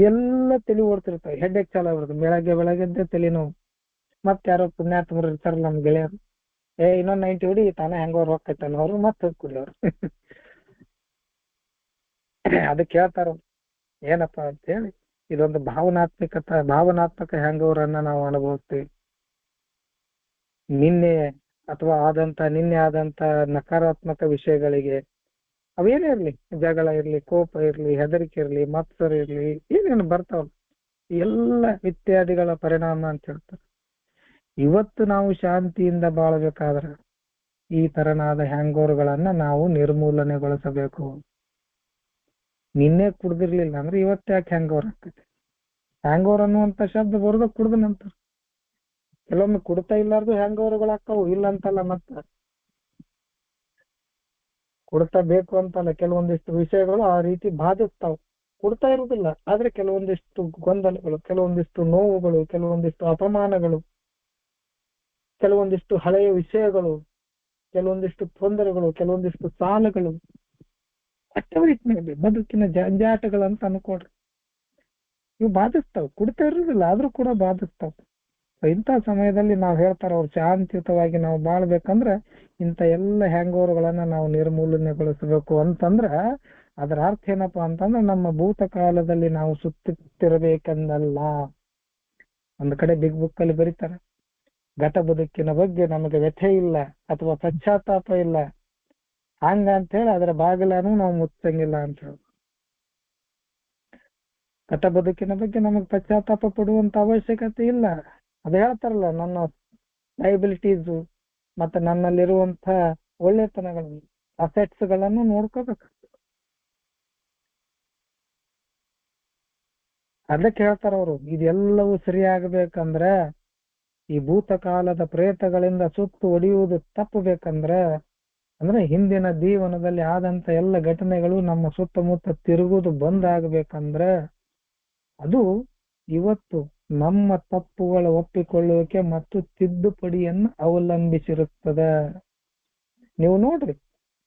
ಎಲ್ಲ ತಲೆ ಓಡ್ತಿರ್ತಾವೆ. ಹೆಡ್ಡೇಕ್ ಚಾಲು ಆಗ್ಬಿಡ್ತದೆ. ಬೆಳಗ್ಗೆದ್ದೆ ತಲೆನೋವು. ಮತ್ತೆ ಯಾರೋ ಪುಣ್ಯಾತ್ಮರು ಇರ್ತಾರಲ್ಲ ನಮ್ ಗೆಳೆಯರು, ಇನ್ನೊಂದ್ 90 ಹೊಡಿ ತಾನೇ ಹೆಂಗೋರ್ ಹೋಗ್ತೈತೆ ಅನ್ನೋರು ಮತ್ತೆ ಕುಡಿಯೋರು. ಅದಕ್ಕೆ ಹೇಳ್ತಾರ ಏನಪ್ಪಾ ಅಂತ ಹೇಳಿ, ಇದೊಂದು ಭಾವನಾತ್ಮಕ ಹ್ಯಾಂಗೋವರನ್ನ ನಾವು ಅನುಭವಿಸ್ತೀವಿ. ನಿನ್ನೆ ಆದಂತ ನಕಾರಾತ್ಮಕ ವಿಷಯಗಳಿಗೆ, ಅವೇನೇ ಇರ್ಲಿ, ಜಗಳ ಇರ್ಲಿ, ಕೋಪ ಇರ್ಲಿ, ಹೆದರಿಕೆ ಇರ್ಲಿ, ಮತ್ಸರ ಇರ್ಲಿ, ಏನೇನು ಬರ್ತಾವ ಎಲ್ಲ ಇತ್ಯಾದಿಗಳ ಪರಿಣಾಮ ಅಂತ ಹೇಳ್ತಾರೆ. ಇವತ್ತು ನಾವು ಶಾಂತಿಯಿಂದ ಬಾಳ್ಬೇಕಾದ್ರೆ ಈ ತರನಾದ ಹ್ಯಾಂಗೋರ್ಗಳನ್ನ ನಾವು ನಿರ್ಮೂಲನೆಗೊಳಿಸಬೇಕು. ನಿನ್ನೆ ಕುಡ್ದಿರ್ಲಿಲ್ಲ ಅಂದ್ರೆ ಇವತ್ತು ಯಾಕೆ ಹ್ಯಾಂಗೋರ್ ಆಗ್ತೈತಿ? ಹ್ಯಾಂಗೋರ್ ಅನ್ನುವಂತ ಶಬ್ದ ಬರೋದ ಕುಡ್ದ ನಂತರ. ಕೆಲವೊಮ್ಮೆ ಕುಡ್ತಾ ಇಲ್ಲಾರ್ದು ಹ್ಯಾಂಗೋರ್ಗಳು ಆಗ್ತಾವು, ಇಲ್ಲ ಅಂತಲ್ಲ. ಮತ್ತ ಕುಡ್ತಾ ಬೇಕು ಅಂತಲ್ಲ, ಕೆಲವೊಂದಿಷ್ಟು ವಿಷಯಗಳು ಆ ರೀತಿ ಬಾಧಿಸ್ತಾವ. ಕುಡ್ತಾ ಇರುವುದಿಲ್ಲ, ಆದ್ರೆ ಕೆಲವೊಂದಿಷ್ಟು ಗೊಂದಲಗಳು, ಕೆಲವೊಂದಿಷ್ಟು ನೋವುಗಳು, ಕೆಲವೊಂದಿಷ್ಟು ಅಪಮಾನಗಳು, ಕೆಲವೊಂದಿಷ್ಟು ಹಳೆಯ ವಿಷಯಗಳು, ಕೆಲವೊಂದಿಷ್ಟು ತೊಂದರೆಗಳು, ಕೆಲವೊಂದಿಷ್ಟು ಸಾಲಗಳು, ಬದುಕಿನ ಜಂಜಾಟಗಳಂತ ಅನ್ಕೊಡ್ರಿ, ಇವು ಬಾಧಿಸ್ತಾವ. ಕುಡ್ತಾ ಇರುವುದಿಲ್ಲ ಆದ್ರೂ ಕೂಡ ಬಾಧಿಸ್ತಾವ. ಇಂಥ ಸಮಯದಲ್ಲಿ ನಾವು ಹೇಳ್ತಾರ, ಅವ್ರು ಶಾಂತಿಯುತವಾಗಿ ನಾವು ಬಾಳ್ಬೇಕಂದ್ರೆ ಇಂಥ ಎಲ್ಲ ಹ್ಯಾಂಗೋವರ್ಗಳನ್ನ ನಾವು ನಿರ್ಮೂಲನೆಗೊಳಿಸಬೇಕು ಅಂತಂದ್ರ ಅದರ ಅರ್ಥ ಏನಪ್ಪಾ ಅಂತಂದ್ರೆ ನಮ್ಮ ಭೂತಕಾಲದಲ್ಲಿ ನಾವು ಸುತ್ತುತ್ತಿರಬೇಕಂದಲ್ಲ. ಒಂದ್ ಕಡೆ ಬಿಗ್ ಬುಕ್ ಅಲ್ಲಿ ಬರೀತಾರೆ, ಘಟ ಬದುಕಿನ ಬಗ್ಗೆ ನಮಗೆ ವ್ಯಥೆ ಇಲ್ಲ ಅಥವಾ ಪಶ್ಚಾತ್ತಾಪ ಇಲ್ಲ, ಹಂಗ ಅಂತ ಹೇಳಿ ಅದರ ಬಾಗಿಲನ್ನು ನಾವು ಮುಚ್ಚಂಗಿಲ್ಲ ಅಂತ ಹೇಳಿ. ಘಟ ಬದುಕಿನ ಬಗ್ಗೆ ನಮಗೆ ಪಶ್ಚಾತ್ತಾಪ ಪಡುವಂತ ಅವಶ್ಯಕತೆ ಇಲ್ಲ. ಅದು ಹೇಳ್ತಾರಲ್ಲ, ನನ್ನ ಲೈಬಿಲಿಟೀಸು ಮತ್ತೆ ನನ್ನಲ್ಲಿರುವಂತ ಒಳ್ಳೆತನಗಳನ್ನು, ಅಸೆಟ್ಸ್ ಗಳನ್ನು ನೋಡ್ಕೋಬೇಕು. ಅದಕ್ಕೆ ಹೇಳ್ತಾರ ಅವರು, ಇದೆಲ್ಲವೂ ಸರಿಯಾಗಬೇಕಂದ್ರೆ, ಈ ಭೂತಕಾಲದ ಪ್ರೇತಗಳಿಂದ ಸುತ್ತು ಹೊಡೆಯುವುದು ತಪ್ಪಬೇಕಂದ್ರೆ, ಅಂದ್ರೆ ಹಿಂದಿನ ಜೀವನದಲ್ಲಿ ಆದಂತ ಎಲ್ಲ ಘಟನೆಗಳು ನಮ್ಮ ಸುತ್ತಮುತ್ತ ತಿರುಗುವುದು ಬಂದಾಗಬೇಕಂದ್ರೆ, ಅದು ಇವತ್ತು ನಮ್ಮ ತಪ್ಪುಗಳ ಒಪ್ಪಿಕೊಳ್ಳುವಿಕೆ ಮತ್ತು ತಿದ್ದುಪಡಿಯನ್ನು ಅವಲಂಬಿಸಿರುತ್ತದೆ. ನೀವು ನೋಡ್ರಿ,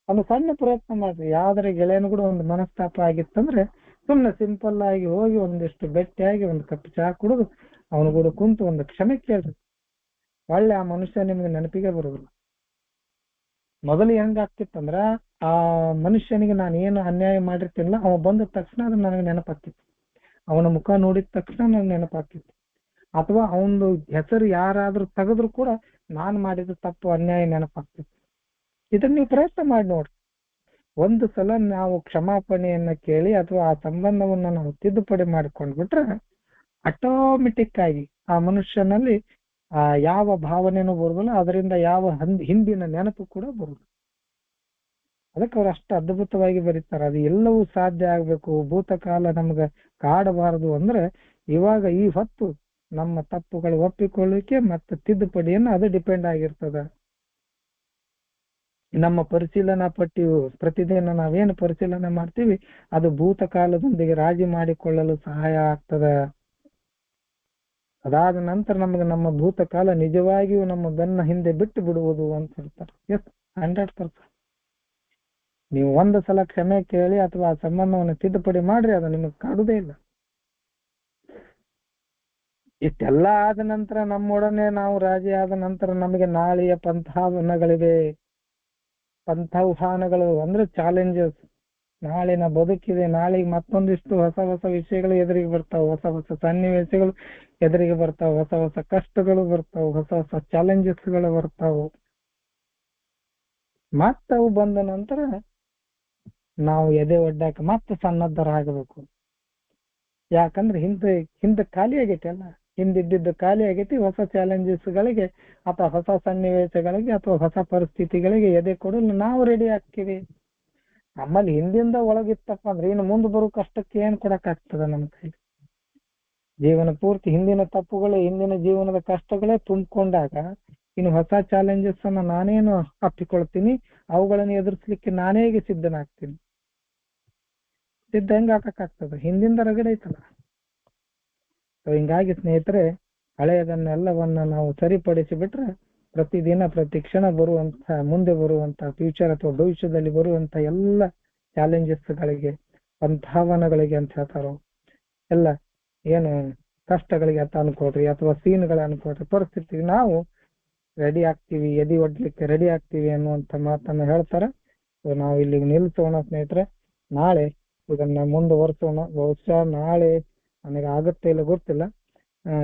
ಒಂದು ಸಣ್ಣ ಪ್ರಯತ್ನ ಮಾಡ್ರಿ. ಯಾವ್ದಾರ ಗೆಳೆಯನು ಕೂಡ ಒಂದು ಮನಸ್ತಾಪ ಆಗಿತ್ತಂದ್ರೆ ಸುಮ್ಮನೆ ಸಿಂಪಲ್ ಆಗಿ ಹೋಗಿ ಒಂದಿಷ್ಟು ಬೆಟ್ಟಿಯಾಗಿ ಒಂದು ಕಪ್ ಚಹಾ ಕುಡಿದು ಅವನು ಕೂಡ ಕುಂತು ಒಂದು ಕ್ಷಮೆ ಕೇಳ್ರಿ. ಒಳ್ಳೆ ಆ ಮನುಷ್ಯ ನಿಮ್ಗೆ ನೆನಪಿಗೆ ಬರುದಿಲ್ಲ. ಮೊದಲು ಹೆಂಗಾಗ್ತಿತ್ತಂದ್ರ, ಆ ಮನುಷ್ಯನಿಗೆ ನಾನು ಏನು ಅನ್ಯಾಯ ಮಾಡಿರ್ತೀನಿಲ್ಲ, ಅವ ಬಂದ ತಕ್ಷಣ ಅದು ನನಗೆ ನೆನಪಾಗ್ತಿತ್ತು. ಅವನ ಮುಖ ನೋಡಿದ ತಕ್ಷಣ ನನಗೆ ನೆನಪಾಗ್ತಿತ್ತು. ಅಥವಾ ಅವನದು ಹೆಸರು ಯಾರಾದ್ರೂ ತೆಗೆದ್ರು ಕೂಡ ನಾನು ಮಾಡಿದ ತಪ್ಪು ಅನ್ಯಾಯ ನೆನಪಾಗ್ತಿತ್ತು. ಇದನ್ನ ನೀವು ಪ್ರಯತ್ನ ಮಾಡಿ ನೋಡ್ರಿ. ಒಂದು ಸಲ ನಾವು ಕ್ಷಮಾಪಣೆಯನ್ನ ಕೇಳಿ ಅಥವಾ ಆ ಸಂಬಂಧವನ್ನ ನಾವು ತಿದ್ದುಪಡಿ ಮಾಡಿಕೊಂಡ್ಬಿಟ್ರೆ ಆಟೋಮೆಟಿಕ್ ಆಗಿ ಆ ಮನುಷ್ಯನಲ್ಲಿ ಯಾವ ಭಾವನೆನೂ ಬರುದಿಲ್ಲ, ಅದರಿಂದ ಯಾವ ಹಿಂದಿನ ನೆನಪು ಕೂಡ ಬರುದು. ಅದಕ್ಕೆ ಅವ್ರು ಅಷ್ಟು ಅದ್ಭುತವಾಗಿ ಬರೀತಾರೆ. ಅದು ಎಲ್ಲವೂ ಸಾಧ್ಯ ಆಗ್ಬೇಕು, ಭೂತಕಾಲ ನಮ್ಗೆ ಕಾಡಬಾರದು ಅಂದ್ರೆ ಇವಾಗ ಈ ಹೊತ್ತು ನಮ್ಮ ತಪ್ಪುಗಳು ಒಪ್ಪಿಕೊಳ್ಳಿಕ್ಕೆ ಮತ್ತು ತಿದ್ದುಪಡಿಯನ್ನು ಅದು ಡಿಪೆಂಡ್ ಆಗಿರ್ತದ. ನಮ್ಮ ಪರಿಶೀಲನಾ ಪಟ್ಟಿಯು ಪ್ರತಿದಿನ ನಾವೇನು ಪರಿಶೀಲನೆ ಮಾಡ್ತೀವಿ ಅದು ಭೂತಕಾಲದೊಂದಿಗೆ ರಾಜಿ ಮಾಡಿಕೊಳ್ಳಲು ಸಹಾಯ ಆಗ್ತದೆ. ಅದಾದ ನಂತರ ನಮಗೆ ನಮ್ಮ ಭೂತಕಾಲ ನಿಜವಾಗಿಯೂ ನಮ್ಮ ಬೆನ್ನ ಹಿಂದೆ ಬಿಟ್ಟು ಬಿಡುವುದು ಅಂತ ಹೇಳ್ತಾರೆ. ಎಸ್, 100%. ನೀವು ಒಂದು ಸಲ ಕ್ಷಮೆ ಕೇಳಿ ಅಥವಾ ಆ ಸಂಬಂಧವನ್ನು ತಿದ್ದುಪಡಿ ಮಾಡ್ರಿ, ಅದು ನಿಮಗೆ ಕಾಡುದೇ ಇಲ್ಲ. ಇಷ್ಟೆಲ್ಲ ಆದ ನಂತರ ನಮ್ಮೊಡನೆ ನಾವು ರಾಜಿ ಆದ ನಂತರ ನಮಗೆ ನಾಳೆಯ ಪಂಥಾವನಗಳಿವೆ. ಪಂಥಾಹ್ವಾನಗಳು ಅಂದ್ರೆ ಚಾಲೆಂಜಸ್. ನಾಳಿನ ಬದುಕಿದೆ, ನಾಳೆಗೆ ಮತ್ತೊಂದಿಷ್ಟು ಹೊಸ ಹೊಸ ವಿಷಯಗಳು ಎದುರಿಗೆ ಬರ್ತಾವ, ಹೊಸ ಹೊಸ ಸನ್ನಿವೇಶಗಳು ಎದುರಿಗೆ ಬರ್ತಾವ, ಹೊಸ ಹೊಸ ಕಷ್ಟಗಳು ಬರ್ತಾವ, ಹೊಸ ಹೊಸ ಚಾಲೆಂಜಸ್ಗಳು ಬರ್ತಾವು. ಮತ್ತವು ಬಂದ ನಂತರ ನಾವು ಎದೆ ಒಡ್ಡಾಕ ಮತ್ತೆ ಸನ್ನದ್ಧರಾಗಬೇಕು. ಯಾಕಂದ್ರೆ ಹಿಂದೆ ಖಾಲಿ ಆಗೈತಿ, ಅಲ್ಲ ಹಿಂದಿದ್ದು ಖಾಲಿ ಆಗೈತಿ. ಹೊಸ ಚಾಲೆಂಜಸ್ಗಳಿಗೆ ಅಥವಾ ಹೊಸ ಸನ್ನಿವೇಶಗಳಿಗೆ ಅಥವಾ ಹೊಸ ಪರಿಸ್ಥಿತಿಗಳಿಗೆ ಎದೆ ಕೊಡಲು ನಾವು ರೆಡಿ ಆಗ್ತೀವಿ. ನಮ್ಮಲ್ಲಿ ಹಿಂದಿಂದ ಒಳಗಿತ್ತಪ್ಪ ಅಂದ್ರೆ ಇನ್ನು ಮುಂದೆ ಬರೋ ಕಷ್ಟಕ್ಕೆ ಏನ್ ಕೊಡಕ್ ಆಗ್ತದ ನಮ್ಮ ಕೈಲಿ? ಜೀವನ ಪೂರ್ತಿ ಹಿಂದಿನ ತಪ್ಪುಗಳೇ, ಹಿಂದಿನ ಜೀವನದ ಕಷ್ಟಗಳೇ ತುಂಬಿಕೊಂಡಾಗ ಇನ್ನು ಹೊಸ ಚಾಲೆಂಜಸ್ ಅನ್ನ ನಾನೇನು ಅಪ್ಪಿಕೊಳ್ತೀನಿ, ಅವುಗಳನ್ನು ಎದುರಿಸ್ಲಿಕ್ಕೆ ನಾನೇ ಸಿದ್ಧನಾಗ್ತೀನಿ. ಸಿದ್ಧ ಹೆಂಗ ಹಾಕಕ್ಕಾಗ್ತದ? ಹಿಂದಿಂದ ರಗಡೆ ಐತಲ್ಲ. ಹಿಂಗಾಗಿ ಸ್ನೇಹಿತರೆ, ಹಳೆಯದನ್ನೆಲ್ಲವನ್ನ ನಾವು ಸರಿಪಡಿಸಿ ಬಿಟ್ರೆ ಪ್ರತಿದಿನ ಪ್ರತಿ ಕ್ಷಣ ಬರುವಂತ, ಮುಂದೆ ಬರುವಂತ ಫ್ಯೂಚರ್ ಅಥವಾ ಭವಿಷ್ಯದಲ್ಲಿ ಬರುವಂತ ಎಲ್ಲ ಚಾಲೆಂಜಸ್ಗಳಿಗೆ, ಪಂಥಾವನಗಳಿಗೆ ಅಂತ ಹೇಳ್ತಾರೋ, ಎಲ್ಲ ಏನು ಕಷ್ಟಗಳಿಗೆ ಅಂತ ಅನ್ಕೊಡ್ರಿ ಅಥವಾ ಸೀನ್ಗಳ ಅನ್ಕೊಡ್ರಿ, ಪರಿಸ್ಥಿತಿಗೆ ನಾವು ರೆಡಿ ಆಗ್ತೀವಿ, ಎದಿ ಒಡ್ಲಿಕ್ಕೆ ರೆಡಿ ಆಗ್ತೀವಿ ಅನ್ನುವಂತ ಮಾತನ್ನ ಹೇಳ್ತಾರೆ. ನಾವು ಇಲ್ಲಿಗೆ ನಿಲ್ಸೋಣ ಸ್ನೇಹಿತರೆ. ನಾಳೆ ಇದನ್ನ ಮುಂದುವರ್ಸೋಣ. ಬಹುಶಃ ನಾಳೆ ನನಗೆ ಆಗುತ್ತೆ ಇಲ್ಲ ಗೊತ್ತಿಲ್ಲ,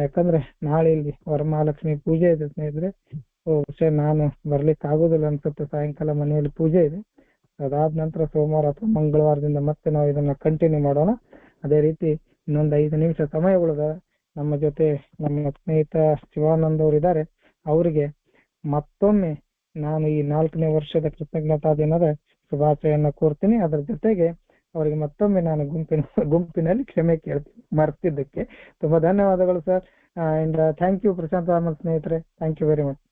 ಯಾಕಂದ್ರೆ ನಾಳೆ ಇಲ್ಲಿ ವರಮಹಾಲಕ್ಷ್ಮಿ ಪೂಜೆ ಇದೆ ಸ್ನೇಹಿತರೆ. ಬಹುಶಃ ನಾನು ಬರ್ಲಿಕ್ಕೆ ಆಗೋದಿಲ್ಲ ಅನ್ಸುತ್ತೆ, ಸಾಯಂಕಾಲ ಮನೆಯಲ್ಲಿ ಪೂಜೆ ಇದೆ. ಅದಾದ ನಂತರ ಸೋಮವಾರ ಅಥವಾ ಮಂಗಳವಾರದಿಂದ ಮತ್ತೆ ನಾವು ಇದನ್ನ ಕಂಟಿನ್ಯೂ ಮಾಡೋಣ. ಅದೇ ರೀತಿ ಇನ್ನೊಂದು 5 ನಿಮಿಷ ಸಮಯ ಉಳಿದ ನಮ್ಮ ಜೊತೆ ನಮ್ಮ ಸ್ನೇಹಿತ ಶಿವಾನಂದ್ ಅವರು ಇದ್ದಾರೆ. ಅವರಿಗೆ ಮತ್ತೊಮ್ಮೆ ನಾನು ಈ 4ನೇ ವರ್ಷದ ಕೃತಜ್ಞತಾ ದಿನದ ಶುಭಾಶಯನ್ನ ಕೋರ್ತೀನಿ. ಅದರ ಜೊತೆಗೆ ಅವರಿಗೆ ಮತ್ತೊಮ್ಮೆ ನಾನು ಗುಂಪಿನಲ್ಲಿ ಕ್ಷಮೆ ಕೇಳ್ತೀನಿ ಮರ್ತಿದ್ದಕ್ಕೆ. ತುಂಬಾ ಧನ್ಯವಾದಗಳು sir. And thank you Prashant ಸ್ನೇಹಿತರೆ. Thank you very much.